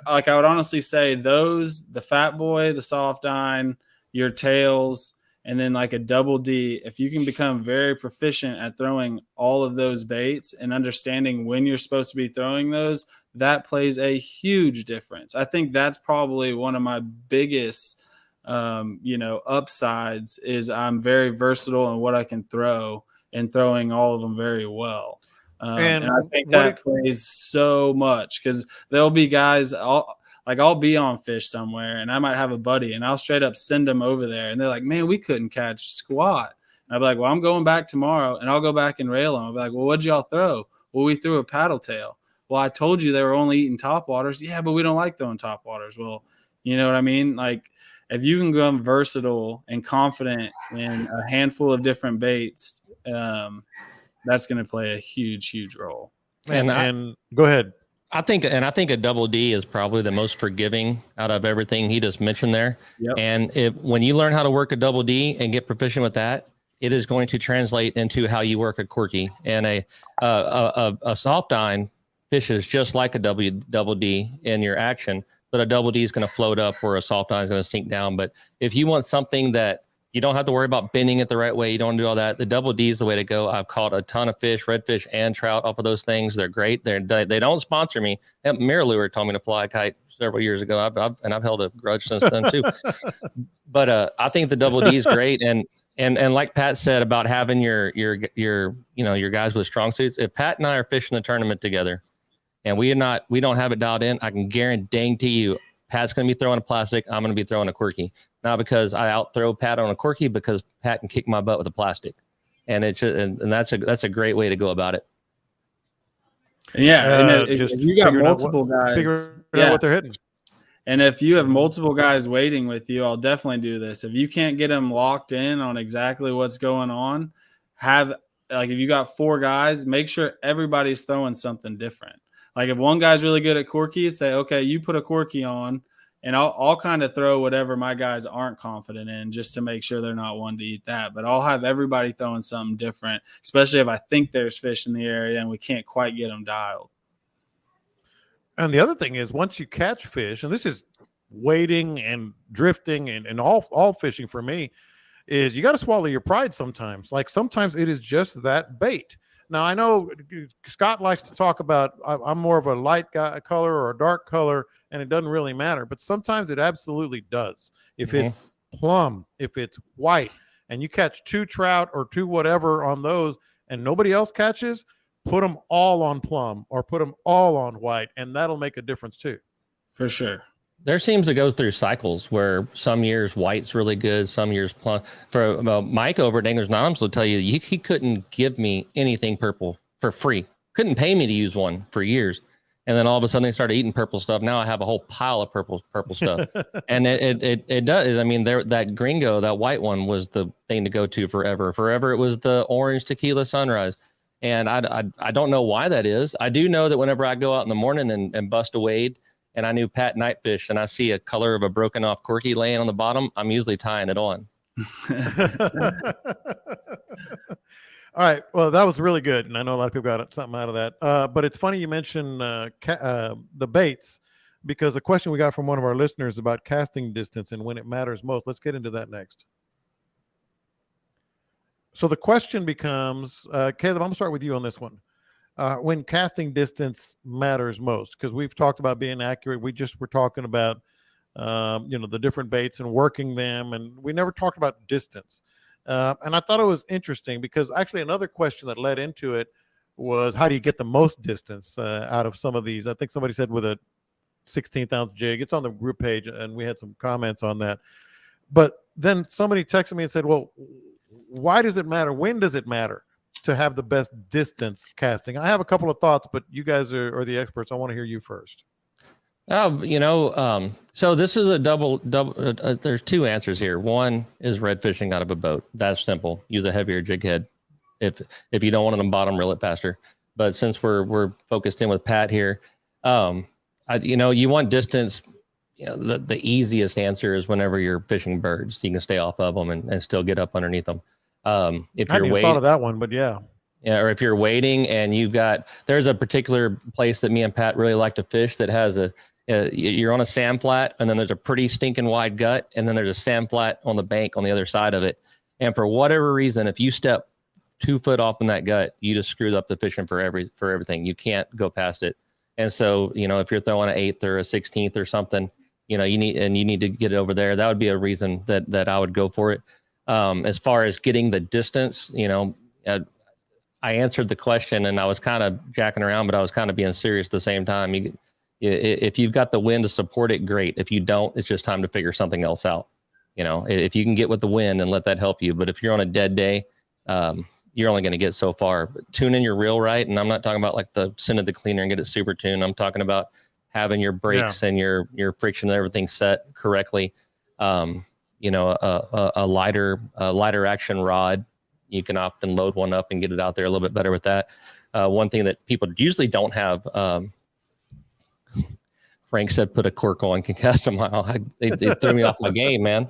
I would honestly say the Fat Boy, the soft dine, your tails, and then like a double D, if you can become very proficient at throwing all of those baits and understanding when you're supposed to be throwing those, that plays a huge difference. I think that's probably one of my biggest, upsides is I'm very versatile in what I can throw and throwing all of them very well. And I think that plays so much because there'll be guys, I'll be on fish somewhere and I might have a buddy and I'll straight up send them over there. And they're like, man, we couldn't catch squat. And I'll be like, well, I'm going back tomorrow, and I'll go back and rail them. I'll be like, well, what'd y'all throw? Well, we threw a paddle tail. Well, I told you they were only eating top waters. Yeah, but we don't like throwing top waters. Well, you know what I mean? Like, if you can become versatile and confident in a handful of different baits, that's going to play a huge, huge role. And go ahead. I think a double D is probably the most forgiving out of everything he just mentioned there. Yep. And when you learn how to work a double D and get proficient with that, it is going to translate into how you work a corky. And a soft dine fishes just like a double D in your action, but a double D is going to float up where a soft dine is going to sink down. But if you want something that you don't have to worry about bending it the right way, you don't do all that, the double D is the way to go. I've caught a ton of fish, redfish and trout off of those things. They're great. They don't sponsor me. Mirror told me to fly a kite several years ago. I've held a grudge since then too. But I think the double D is great. And like Pat said about having your guys with strong suits, if Pat and I are fishing the tournament together and we don't have it dialed in, I can guarantee you Pat's going to be throwing a plastic. I'm going to be throwing a quirky. Not because I out-throw Pat on a quirky, because Pat can kick my butt with a plastic. And that's a great way to go about it. Yeah. If you got multiple guys, figure out what they're hitting. And if you have multiple guys waiting with you, I'll definitely do this. If you can't get them locked in on exactly what's going on, if you got 4 guys, make sure everybody's throwing something different. Like if one guy's really good at corkies, say, okay, you put a corky on, and I'll kind of throw whatever my guys aren't confident in just to make sure they're not one to eat that. But I'll have everybody throwing something different, especially if I think there's fish in the area and we can't quite get them dialed. And the other thing is, once you catch fish, and this is wading and drifting and all fishing for me, is you got to swallow your pride sometimes. Like sometimes it is just that bait. Now, I know Scott likes to talk about I'm more of a light color or a dark color, and it doesn't really matter. But sometimes it absolutely does. If it's plum, if it's white, and you catch 2 trout or 2 whatever on those, and nobody else catches, put them all on plum or put them all on white, and that'll make a difference too. For sure. There seems to go through cycles where some years white's really good, some years plum. For Mike over at Anglers Anonymous will tell you he couldn't give me anything purple for free. Couldn't pay me to use one for years. And then all of a sudden they started eating purple stuff. Now I have a whole pile of purple stuff. And it does. I mean, that gringo, that white one was the thing to go to forever. Forever it was the orange tequila sunrise. And I don't know why that is. I do know that whenever I go out in the morning and bust a wade, and I knew Pat Nightfish, and I see a color of a broken off corky laying on the bottom, I'm usually tying it on. All right. Well, that was really good. And I know a lot of people got something out of that. But it's funny you mentioned the baits, because the question we got from one of our listeners about casting distance and when it matters most. Let's get into that next. So the question becomes, Caleb, I'm going to start with you on this one. When casting distance matters most, because we've talked about being accurate. We just were talking about, the different baits and working them. And we never talked about distance. And I thought it was interesting because actually another question that led into it was, how do you get the most distance out of some of these? I think somebody said with a 16th ounce jig. It's on the group page, and we had some comments on that. But then somebody texted me and said, well, why does it matter? When does it matter to have the best distance casting? I have a couple of thoughts, but you guys are the experts. I want to hear you first. So this is a double. There's 2 answers here. One is red fishing out of a boat. That's simple. Use a heavier jig head. If you don't want it on bottom, reel it faster. But since we're focused in with Pat here, you want distance. The easiest answer is whenever you're fishing birds, so you can stay off of them and still get up underneath them. If I you're hadn't thought of that one, but yeah. Yeah, or if you're waiting and there's a particular place that me and Pat really like to fish that has you're on a sand flat, and then there's a pretty stinking wide gut, and then there's a sand flat on the bank on the other side of it. And for whatever reason, if you step 2 foot off in that gut, you just screwed up the fishing for everything. You can't go past it. And so, if you're throwing an 1/8 or a 16th or something, you need to get it over there. That would be a reason that I would go for it. As far as getting the distance, I answered the question and I was kind of jacking around, but I was kind of being serious at the same time. If you've got the wind to support it, great. If you don't, it's just time to figure something else out. If you can get with the wind and let that help you. But if you're on a dead day, you're only going to get so far. But tune in your reel right. And I'm not talking about like the send it the cleaner and get it super tuned. I'm talking about having your brakes and your friction and everything set correctly. A lighter action rod. You can opt and load one up and get it out there a little bit better with that. One thing that people usually don't have, Frank said, put a cork on, can cast a mile. They threw me off my game, man.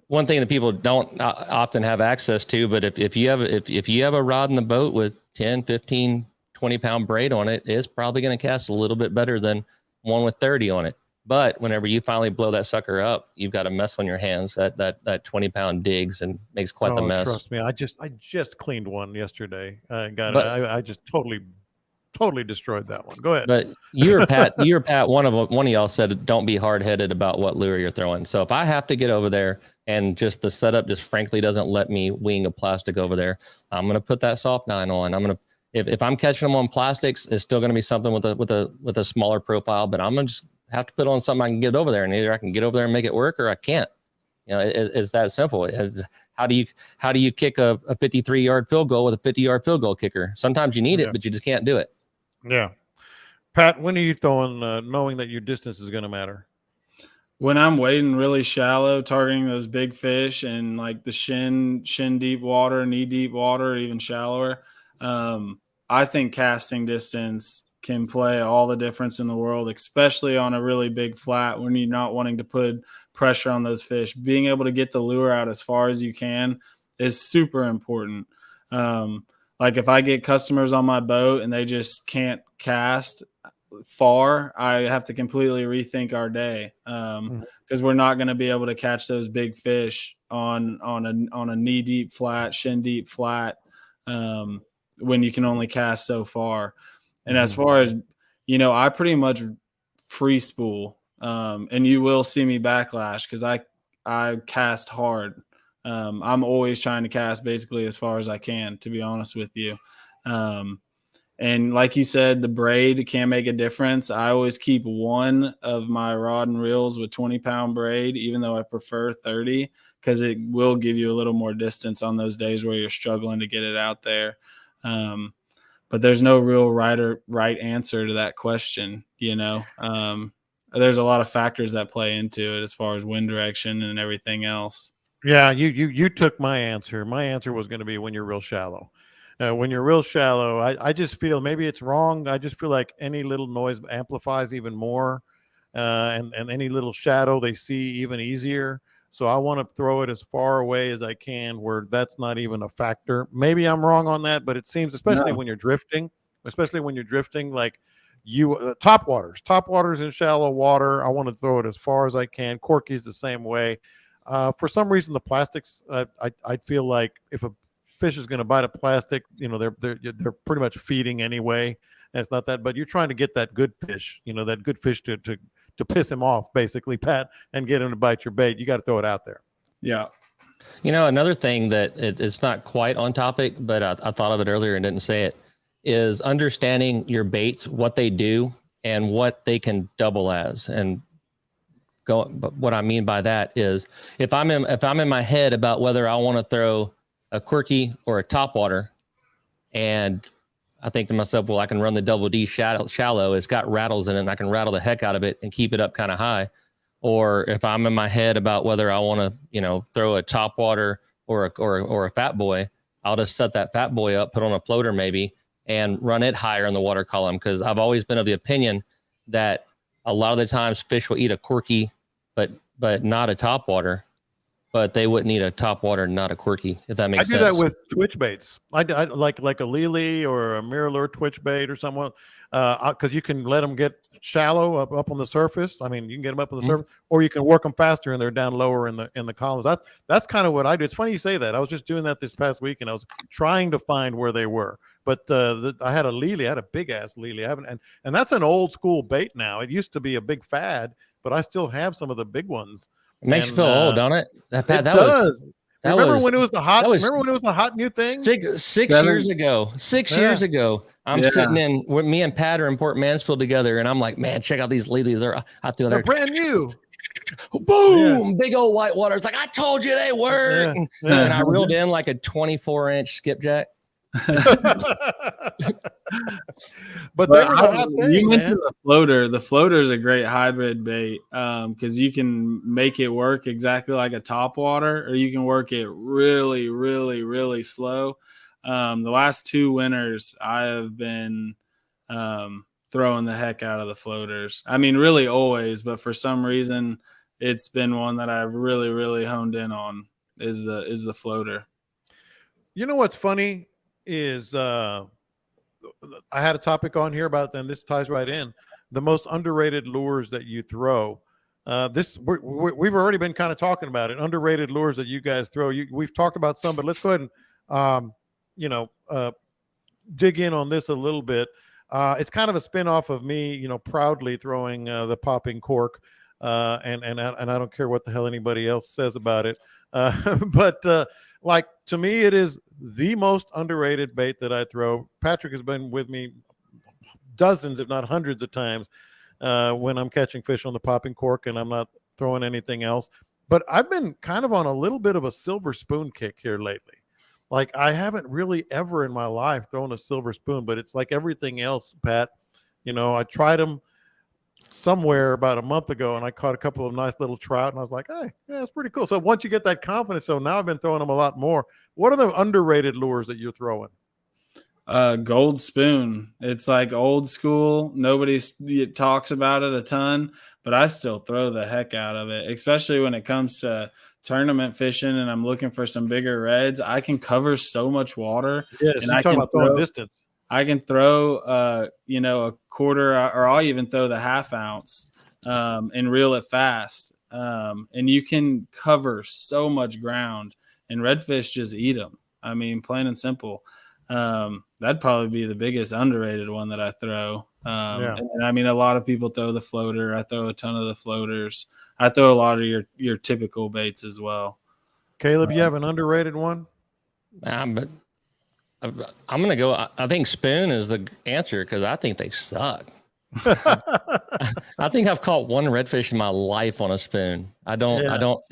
One thing that people don't often have access to, but if you have a rod in the boat with 10, 15, 20 pound braid on it, it's probably going to cast a little bit better than one with 30 on it. But whenever you finally blow that sucker up, you've got a mess on your hands. That 20 pound digs and makes quite the mess. Trust me, I just cleaned one yesterday. I just totally destroyed that one. Go ahead. But you or Pat, one of y'all said don't be hard headed about what lure you're throwing. So if I have to get over there and just the setup just frankly doesn't let me wing a plastic over there, I'm gonna put that soft 9 on. If I'm catching them on plastics, it's still gonna be something with a smaller profile. But I'm gonna just have to put on something I can get over there, and either I can get over there and make it work, or I can't. It's that simple. How do you kick a 53-yard field goal with a 50-yard field goal kicker? Sometimes you need it, but you just can't do it. Yeah. Pat, when are you throwing, knowing that your distance is going to matter? When I'm wading really shallow, targeting those big fish and like the shin deep water, knee deep water, or even shallower, I think casting distance can play all the difference in the world, especially on a really big flat when you're not wanting to put pressure on those fish. Being able to get the lure out as far as you can is super important. Like if I get customers on my boat and they just can't cast far, I have to completely rethink our day. Because because we're not going to be able to catch those big fish on a knee deep flat, shin deep flat, when you can only cast so far. And as far as, I pretty much free spool, and you will see me backlash because I cast hard. I'm always trying to cast basically as far as I can, to be honest with you. And like you said, the braid can make a difference. I always keep one of my rod and reels with 20-pound braid, even though I prefer 30, because it will give you a little more distance on those days where you're struggling to get it out there. But there's no real right answer to that question. There's a lot of factors that play into it as far as wind direction and everything else. Yeah, you took my answer. My answer was going to be when you're real shallow. When you're real shallow, I just feel, maybe it's wrong, I just feel like any little noise amplifies even more, and any little shadow they see even easier. So I want to throw it as far away as I can where that's not even a factor. Maybe I'm wrong on that, but it seems, especially when you're drifting, like top waters in shallow water, I want to throw it as far as I can. Corky's the same way. For some reason, the plastics, I feel like if a fish is going to bite a plastic, they're pretty much feeding anyway. And it's not that, but you're trying to get that good fish, that good fish to piss him off, basically, Pat, and get him to bite your bait. You got to throw it out there. Yeah. Another thing that it's not quite on topic, but I thought of it earlier and didn't say it, is understanding your baits, what they do and what they can double as. And but what I mean by that is if I'm in my head about whether I want to throw a quirky or a topwater, and I think to myself, well, I can run the double D shallow. It's got rattles in it, and I can rattle the heck out of it and keep it up kind of high. Or if I'm in my head about whether I want to, throw a topwater or a fat boy, I'll just set that fat boy up, put on a floater maybe, and run it higher in the water column. Because I've always been of the opinion that a lot of the times fish will eat a quirky, but not a topwater. But they wouldn't eat a topwater, not a quirky, if that makes sense. I do that with twitch baits. I like a lily or a mirror lure twitch bait or someone, because you can let them get shallow up on the surface. I mean, you can get them up on the surface, or you can work them faster and they're down lower in the columns. That's kind of what I do. It's funny you say that. I was just doing that this past week, and I was trying to find where they were. But I had a lily. I had a big ass lily. And that's an old school bait now. It used to be a big fad, but I still have some of the big ones. It makes you feel old, don't it? Remember when it was the hot new thing? Six years ago. 6 years ago, I'm sitting in with me and Pat are in Port Mansfield together, and I'm like, man, check out these lilies. They're brand new. Boom! Big old white water. It's like, I told you they were. Yeah. And I reeled in like a 24-inch skipjack. But they were the hot thing, you mentioned the floater. The floater is a great hybrid bait, because you can make it work exactly like a topwater, or you can work it really, really, really slow. The last 2 winters, I have been throwing the heck out of the floaters. I mean, really always, but for some reason, it's been one that I've really, really honed in on is the floater. You know what's funny is I had a topic on here about, and this ties right in, the most underrated lures that you throw. We've already been kind of talking about it. Underrated lures that you guys throw. We've talked about some, but let's go ahead and dig in on this a little bit. It's kind of a spin-off of me, proudly throwing the popping cork, and I don't care what the hell anybody else says about it. But to me, it is the most underrated bait that I throw. Patrick has been with me dozens, if not hundreds of times, when I'm catching fish on the popping cork and I'm not throwing anything else. But I've been kind of on a little bit of a silver spoon kick here lately. Like, I haven't really ever in my life thrown a silver spoon, but it's like everything else, Pat. I tried them somewhere about a month ago, and I caught a couple of nice little trout, and I was like, hey, yeah, it's pretty cool. So once you get that confidence, so now I've been throwing them a lot more. What are the underrated lures that you're throwing? Gold spoon. It's like old school. Nobody talks about it a ton, but I still throw the heck out of it, especially when it comes to tournament fishing and I'm looking for some bigger reds. I can cover so much water. Yes, you're talking about throwing distance. I can throw, a quarter, or I'll even throw the half ounce and reel it fast. and you can cover so much ground, and redfish just eat them. I mean, plain and simple. That'd probably be the biggest underrated one that I throw. And I mean, a lot of people throw the floater. I throw a ton of the floaters. I throw a lot of your typical baits as well. Caleb, you have an underrated one? But I'm going to go. I think spoon is the answer because I think they suck. I think I've caught one redfish in my life on a spoon. I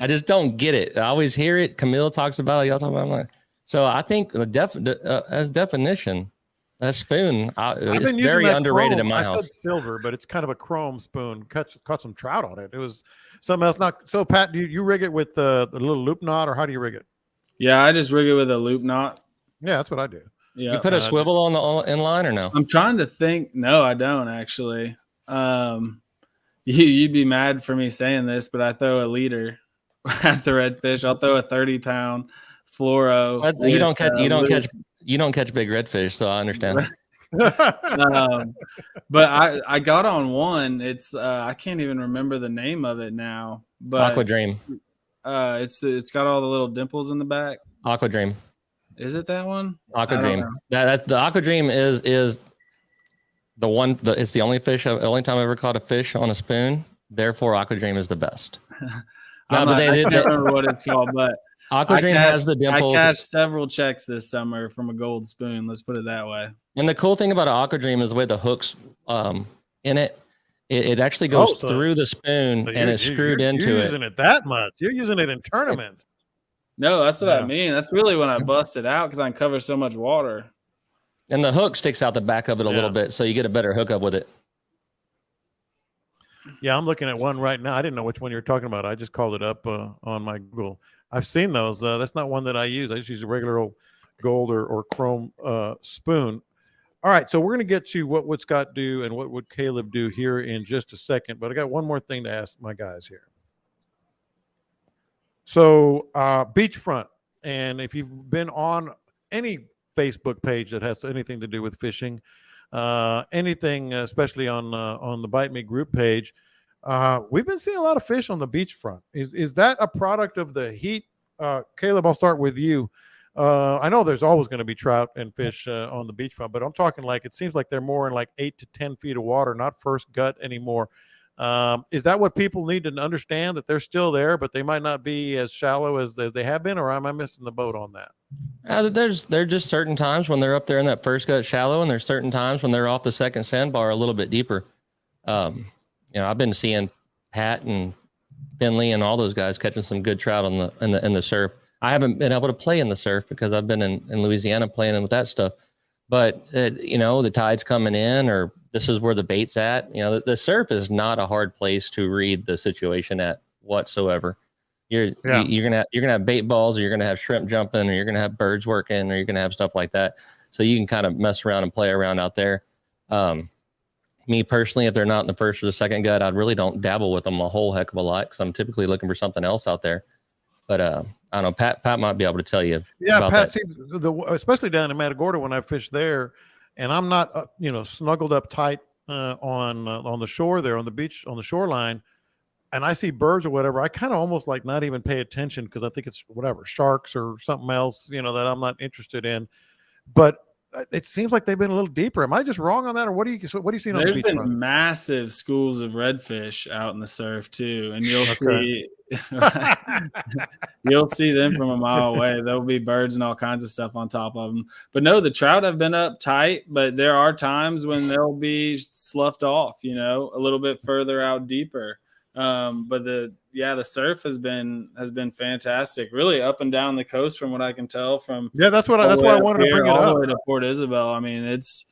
just don't get it. I always hear it. Camille talks about it. Y'all talk about it. I'm like, so I think as definition, that spoon is very underrated in my house. I said silver, but it's kind of a chrome spoon. Caught some trout on it. It was something else. Not so. Pat, do you rig it with the little loop knot, or how do you rig it? Yeah, I just rig it with a loop knot. Yeah, that's what I do. Yeah, you put a swivel on the inline or no? I'm trying to think. No, I don't actually. You'd be mad for me saying this, but I throw a leader at the redfish. I'll throw a 30-pound fluoro. You don't catch big redfish, so I understand. But I got on one. It's I can't even remember the name of it now. But Aqua Dream. It's got all the little dimples in the back. Aqua Dream. Is it that one? Aqua Dream. That the Aqua Dream is the one. It's the only time I've ever caught a fish on a spoon. Therefore, Aqua Dream is the best. I can't remember what it's called, but Aqua Dream has the dimples. I catched several checks this summer from a gold spoon. Let's put it that way. And the cool thing about an Aqua Dream is the way the hooks in it. It actually goes through the spoon and it's screwed into it. You're using it that much. You're using it in tournaments. No, that's what I mean. That's really when I bust it out because I can cover so much water. And the hook sticks out the back of it a little bit, so you get a better hookup with it. Yeah, I'm looking at one right now. I didn't know which one you were talking about. I just called it up on my Google. I've seen those. That's not one that I use. I just use a regular old gold or chrome spoon. All right, so we're going to get to what would Scott do and what would Caleb do here in just a second. But I got one more thing to ask my guys here. So Beachfront, and if you've been on any Facebook page that has anything to do with fishing, anything, especially on the Bite Me group page, we've been seeing a lot of fish on the beachfront. Is that a product of the heat? Caleb, I'll start with you. I know there's always going to be trout and fish on the beachfront, but I'm talking like it seems like they're more in like 8 to 10 feet of water, not first gut anymore. Is that what people need to understand, that they're still there, but they might not be as shallow as they have been, or am I missing the boat on that? There's just certain times when they're up there in that first gut shallow, and there's certain times when they're off the second sandbar a little bit deeper. I've been seeing Pat and Finley and all those guys catching some good trout in the surf. I haven't been able to play in the surf because I've been in Louisiana playing with that stuff. But the tide's coming in, or this is where the bait's at. The surf is not a hard place to read the situation at whatsoever. You're gonna have bait balls, or you're gonna have shrimp jumping, or you're gonna have birds working, or you're gonna have stuff like that. So you can kind of mess around and play around out there. Me personally, if they're not in the first or the second gut, I really don't dabble with them a whole heck of a lot because I'm typically looking for something else out there. But I don't know. Pat might be able to tell you. Yeah, about Pat, that. Especially down in Matagorda when I fish there, and I'm not snuggled up tight on the shore there on the beach on the shoreline, and I see birds or whatever. I kind of almost like not even pay attention because I think it's whatever sharks or something else that I'm not interested in. But it seems like they've been a little deeper. Am I just wrong on that, or what do you see on the beach? There's been massive schools of redfish out in the surf too, and you'll see. You'll see them from a mile away. There'll be birds and all kinds of stuff on top of them. But no, the trout have been up tight, but there are times when they'll be sloughed off, a little bit further out deeper. But the surf has been fantastic, really up and down the coast from what I can tell from. Yeah, that's why I wanted to bring it up. All the way to Port Isabel. I mean, it's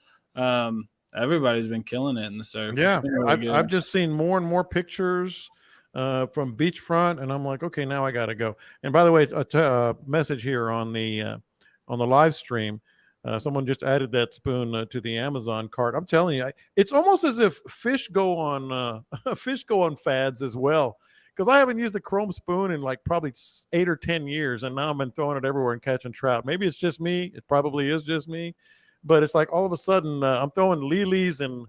everybody's been killing it in the surf. Yeah, really I've just seen more and more pictures from beachfront, and I'm like, okay, now I got to go. And by the way, a message here on the live stream. Someone just added that spoon to the Amazon cart. I'm telling you, it's almost as if fish go on fads as well. Because I haven't used a chrome spoon in like probably 8 or 10 years, and now I've been throwing it everywhere and catching trout. Maybe it's just me. It probably is just me. But it's like all of a sudden I'm throwing lilies and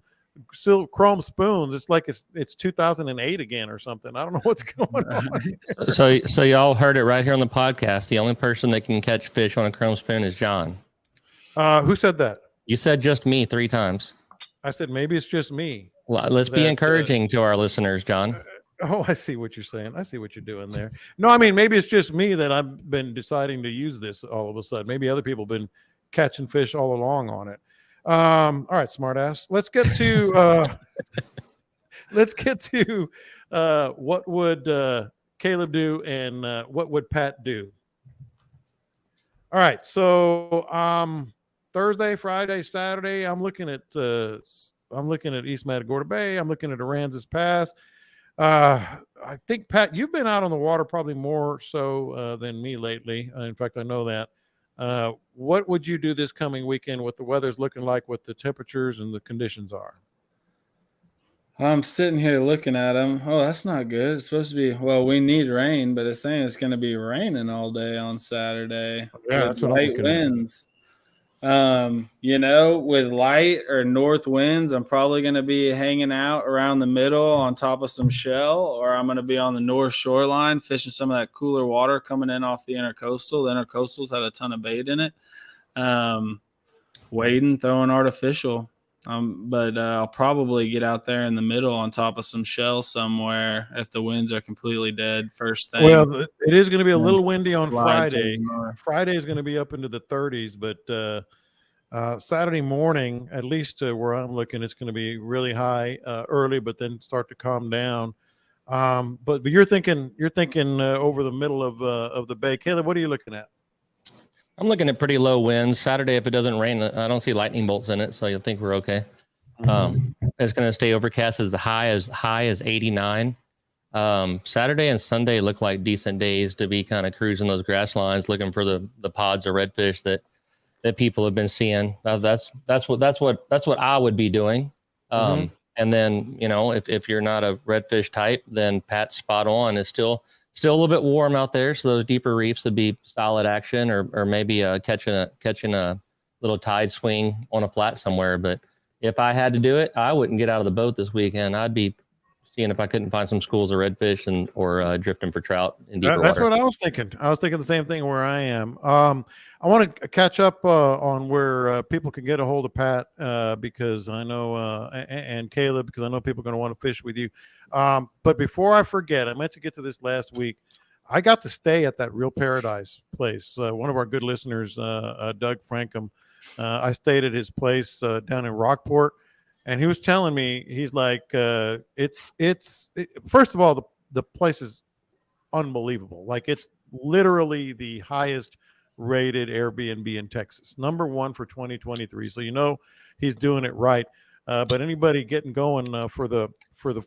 still chrome spoons. It's like it's 2008 again or something. I don't know what's going on. So y'all heard it right here on the podcast. The only person that can catch fish on a chrome spoon is John. Who said that? You said just me 3 times. I said maybe it's just me. Let's be encouraging to our listeners, John. Oh, I see what you're saying. I see what you're doing there. No, I mean, maybe it's just me that I've been deciding to use this all of a sudden. Maybe other people have been catching fish all along on it. All right, smartass. Let's get to what would Caleb do and what would Pat do? All right, so Thursday, Friday, Saturday, I'm looking at East Matagorda Bay. I'm looking at Aransas Pass. I think, Pat, you've been out on the water probably more so than me lately. In fact, I know that. What would you do this coming weekend? What the weather's looking like, what the temperatures and the conditions are? I'm sitting here looking at them. Oh, that's not good. It's supposed to be, well, we need rain, but it's saying it's going to be raining all day on Saturday. Yeah, that's what I'm looking winds. With light or north winds, I'm probably going to be hanging out around the middle on top of some shell, or I'm going to be on the north shoreline fishing some of that cooler water coming in off the intercoastal. The intercoastals had a ton of bait in it. Wading, throwing artificial. But I'll probably get out there in the middle on top of some shell somewhere if the winds are completely dead first thing. Well, it is going to be a little windy on Friday. Friday is going to be up into the 30s, but Saturday morning, at least where I'm looking, it's going to be really high early, but then start to calm down. But you're thinking over the middle of the bay. Caleb, what are you looking at? I'm looking at pretty low winds. Saturday, if it doesn't rain, I don't see lightning bolts in it, so you'll think we're okay. It's going to stay overcast as high as 89. Saturday and Sunday look like decent days to be kind of cruising those grass lines, looking for the pods of redfish that people have been seeing. That's what I would be doing. And then, if you're not a redfish type, then Pat's spot on. Is still a little bit warm out there, so those deeper reefs would be solid action, or maybe catching a little tide swing on a flat somewhere. But if I had to do it, I wouldn't get out of the boat this weekend. I'd be seeing if I couldn't find some schools of redfish or drifting for trout in deeper water. That's what I was thinking. I was thinking the same thing where I am. I want to catch up on where people can get a hold of Pat because I know and Caleb, because I know people are going to want to fish with you. But before I forget, I meant to get to this last week. I got to stay at that Real Paradise place. One of our good listeners, Doug Frankham, I stayed at his place down in Rockport. And he was telling me, he's like, first of all, the place is unbelievable. Like, it's literally the highest rated Airbnb in Texas, #1 for 2023. So, he's doing it right. But anybody getting going for the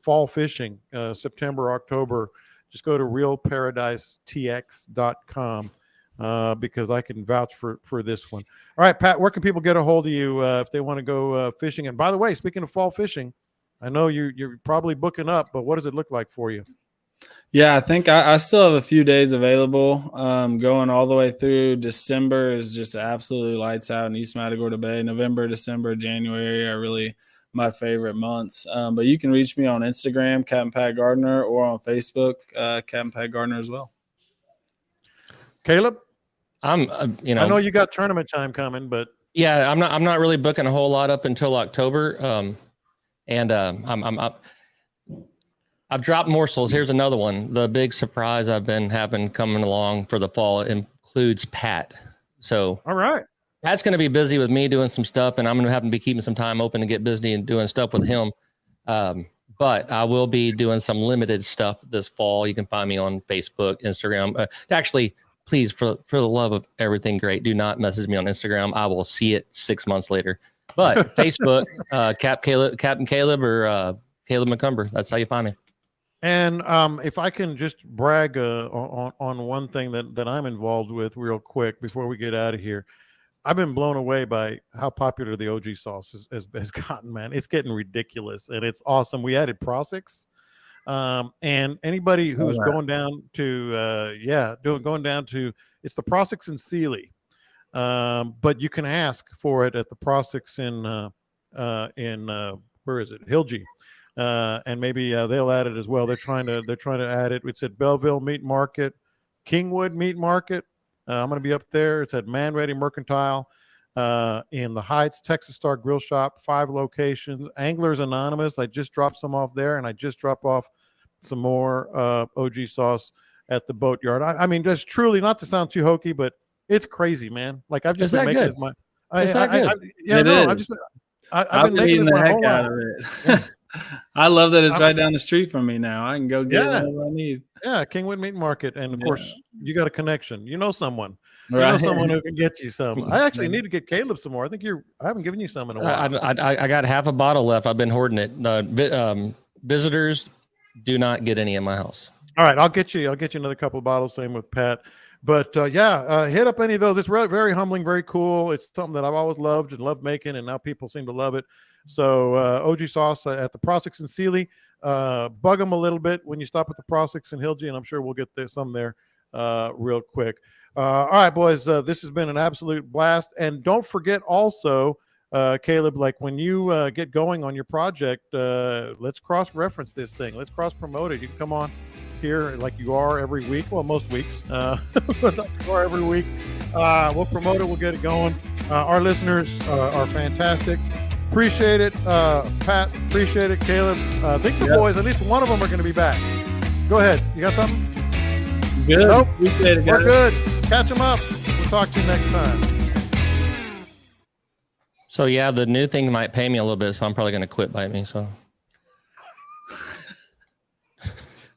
fall fishing, September, October, just go to realparadisetx.com. Because I can vouch for this one. All right, Pat, where can people get a hold of you if they want to go fishing? And by the way, speaking of fall fishing, I know you're probably booking up, but what does it look like for you? Yeah, I think I still have a few days available. Going all the way through December is just absolutely lights out in East Matagorda Bay. November, December, January are really my favorite months. But you can reach me on Instagram, Capt Pat Gardner, or on Facebook, Capt Pat Gardner as well. Caleb, I know you got tournament time coming, but yeah, I'm not really booking a whole lot up until October. I've dropped morsels. Here's another one. The big surprise I've been having coming along for the fall includes Pat. So all right, Pat's going to be busy with me doing some stuff, and I'm going to have to be keeping some time open to get busy and doing stuff with him. But I will be doing some limited stuff this fall. You can find me on Facebook, Instagram. Actually, please, for the love of everything great, do not message me on Instagram. I will see it 6 months later. But Facebook, Capt and Caleb, or Caleb McCumber. That's how you find me. And if I can just brag on one thing that I'm involved with real quick before we get out of here. I've been blown away by how popular the OG sauce has gotten, man. It's getting ridiculous, and it's awesome. We added Prosix. And anybody who's going down to it's the Prosix in Sealy, but you can ask for it at the Prosix in where is it? Hilgi. And maybe they'll add it as well. They're trying to add it. It's at Belleville Meat Market, Kingwood Meat Market. I'm going to be up there. It's at Man Ready Mercantile in the Heights, Texas Star Grill Shop, 5 locations. Anglers Anonymous. I just dropped some off there, and I just dropped off some more OG sauce at the Boatyard. I mean, just truly, not to sound too hokey, but it's crazy, man. Like I've just been making this my. I've been making this my whole life. Yeah. I love that it's right down the street from me now. I can go get whatever I need. Yeah, Kingwood Meat Market, and of course you got a connection. You know someone. You know someone who can get you some. I actually need to get Caleb some more. I think I haven't given you some in a while. I got half a bottle left. I've been hoarding it. Visitors do not get any in my house. All right, I'll get you another couple of bottles. Same with Pat. But hit up any of those. It's very humbling, very cool. It's something that I've always loved and loved making, and now people seem to love it. So OG Sauce at the Prosix and Sealy. Bug them a little bit when you stop at the Prosix and Hilgi, and I'm sure we'll get some there real quick. All right, boys, this has been an absolute blast. And don't forget also, Caleb, like when you get going on your project, let's cross-reference this thing. Let's cross-promote it. You can come on here like you are every week. Well, most weeks. But like you are every week. We'll promote it. We'll get it going. Our listeners are fantastic. Appreciate it, Pat. Appreciate it, Caleb. I think the boys, at least one of them, are going to be back. Go ahead. You got something? Good. Nope. Appreciate it, guys. We're good. Catch them up. We'll talk to you next time. So, yeah, the new thing might pay me a little bit, so I'm probably going to quit Bite Me. So.